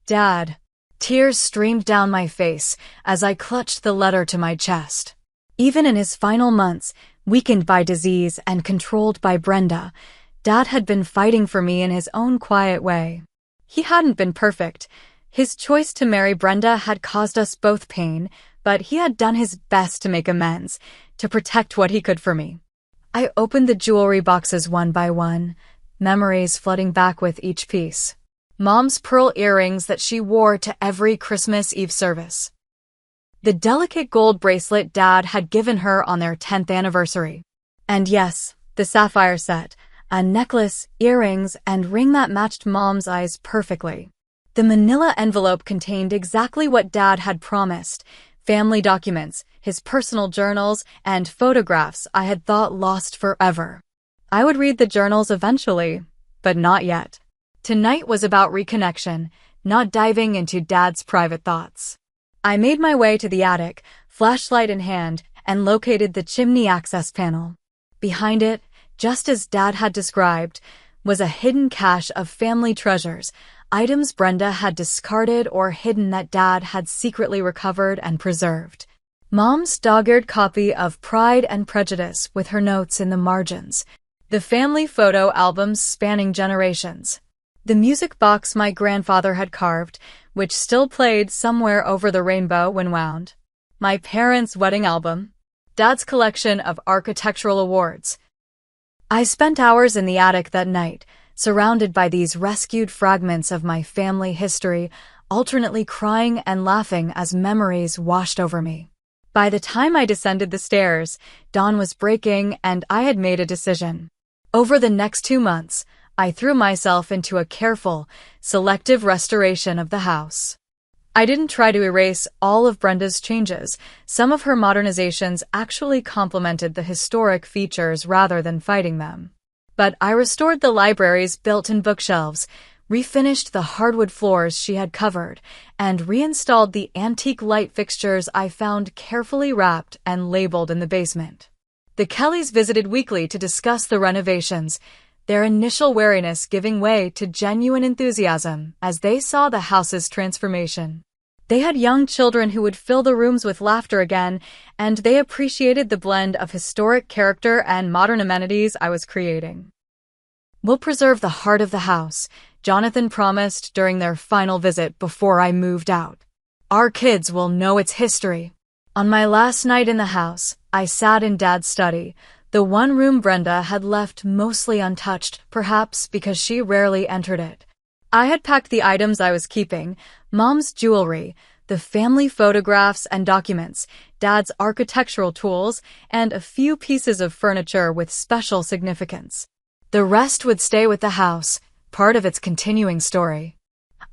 Speaker 1: Dad. Tears streamed down my face as I clutched the letter to my chest. Even in his final months, weakened by disease and controlled by Brenda, Dad had been fighting for me in his own quiet way. He hadn't been perfect. His choice to marry Brenda had caused us both pain, but he had done his best to make amends, to protect what he could for me. I opened the jewelry boxes one by one, memories flooding back with each piece. Mom's pearl earrings that she wore to every Christmas Eve service. The delicate gold bracelet Dad had given her on their 10th anniversary. And yes, the sapphire set, a necklace, earrings, and ring that matched Mom's eyes perfectly. The manila envelope contained exactly what Dad had promised: family documents, his personal journals, and photographs I had thought lost forever. I would read the journals eventually, but not yet. Tonight was about reconnection, not diving into Dad's private thoughts. I made my way to the attic, flashlight in hand, and located the chimney access panel. Behind it, just as Dad had described, was a hidden cache of family treasures, items Brenda had discarded or hidden that Dad had secretly recovered and preserved. Mom's dog-eared copy of Pride and Prejudice with her notes in the margins, the family photo albums spanning generations, the music box my grandfather had carved, which still played Somewhere Over the Rainbow when wound, my parents' wedding album, Dad's collection of architectural awards. I spent hours in the attic that night, surrounded by these rescued fragments of my family history, alternately crying and laughing as memories washed over me. By the time I descended the stairs, dawn was breaking and I had made a decision. Over the next 2 months, I threw myself into a careful, selective restoration of the house. I didn't try to erase all of Brenda's changes. Some of her modernizations actually complemented the historic features rather than fighting them. But I restored the library's built-in bookshelves, refinished the hardwood floors she had covered, and reinstalled the antique light fixtures I found carefully wrapped and labeled in the basement. The Kellys visited weekly to discuss the renovations, their initial wariness giving way to genuine enthusiasm as they saw the house's transformation. They had young children who would fill the rooms with laughter again, and they appreciated the blend of historic character and modern amenities I was creating. "We'll preserve the heart of the house," Jonathan promised during their final visit before I moved out. "Our kids will know its history." On my last night in the house, I sat in Dad's study, the one room Brenda had left mostly untouched, perhaps because she rarely entered it. I had packed the items I was keeping: Mom's jewelry, the family photographs and documents, Dad's architectural tools, and a few pieces of furniture with special significance. The rest would stay with the house, part of its continuing story.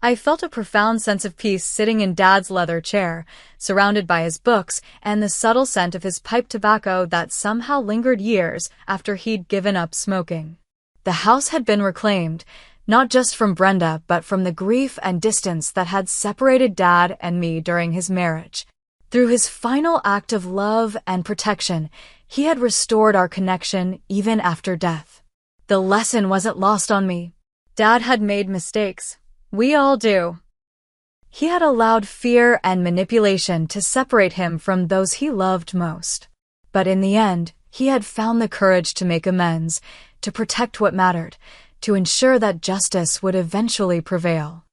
Speaker 1: I felt a profound sense of peace sitting in Dad's leather chair, surrounded by his books and the subtle scent of his pipe tobacco that somehow lingered years after he'd given up smoking. The house had been reclaimed, not just from Brenda but from the grief and distance that had separated Dad and me during his marriage. Through his final act of love and protection, he had restored our connection even after death. The lesson wasn't lost on me. Dad had made mistakes. We all do. He had allowed fear and manipulation to separate him from those he loved most. But in the end, he had found the courage to make amends, to protect what mattered, to ensure that justice would eventually prevail.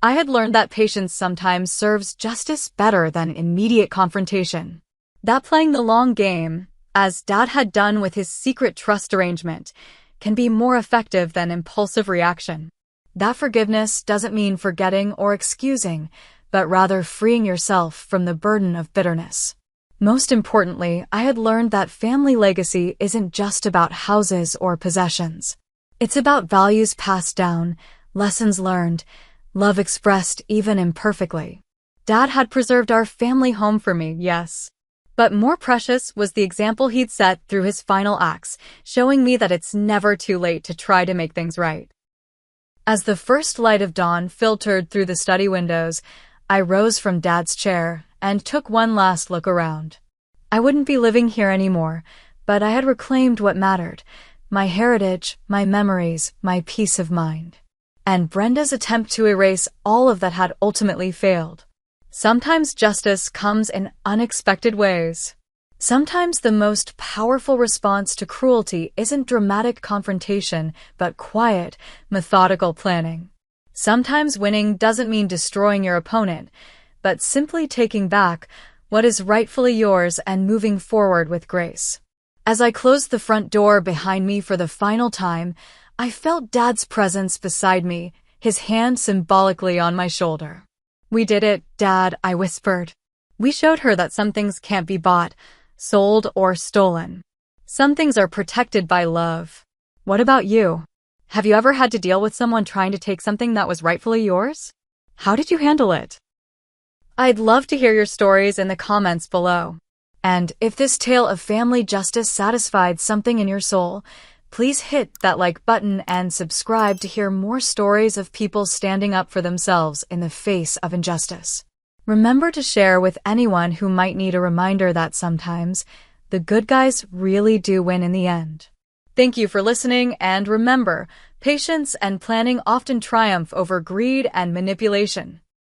Speaker 1: I had learned that patience sometimes serves justice better than immediate confrontation. That playing the long game, as Dad had done with his secret trust arrangement, can be more effective than impulsive reaction. That forgiveness doesn't mean forgetting or excusing, but rather freeing yourself from the burden of bitterness. Most importantly, I had learned that family legacy isn't just about houses or possessions. It's about values passed down, lessons learned, love expressed even imperfectly. Dad had preserved our family home for me, yes. But more precious was the example he'd set through his final acts, showing me that it's never too late to try to make things right. As the first light of dawn filtered through the study windows, I rose from Dad's chair and took one last look around. I wouldn't be living here anymore, but I had reclaimed what mattered: my heritage, my memories, my peace of mind. And Brenda's attempt to erase all of that had ultimately failed. Sometimes justice comes in unexpected ways. Sometimes the most powerful response to cruelty isn't dramatic confrontation, but quiet, methodical planning. Sometimes winning doesn't mean destroying your opponent, but simply taking back what is rightfully yours and moving forward with grace. As I closed the front door behind me for the final time, I felt Dad's presence beside me, his hand symbolically on my shoulder. "We did it, Dad," I whispered. "We showed her that some things can't be bought, sold, or stolen. Some things are protected by love. What about you? Have you ever had to deal with someone trying to take something that was rightfully yours? How did you handle it?" I'd love to hear your stories in the comments below. And if this tale of family justice satisfied something in your soul, please hit that like button and subscribe to hear more stories of people standing up for themselves in the face of injustice. Remember to share with anyone who might need a reminder that sometimes the good guys really do win in the end. Thank you for listening, and remember, patience and planning often triumph over greed and manipulation.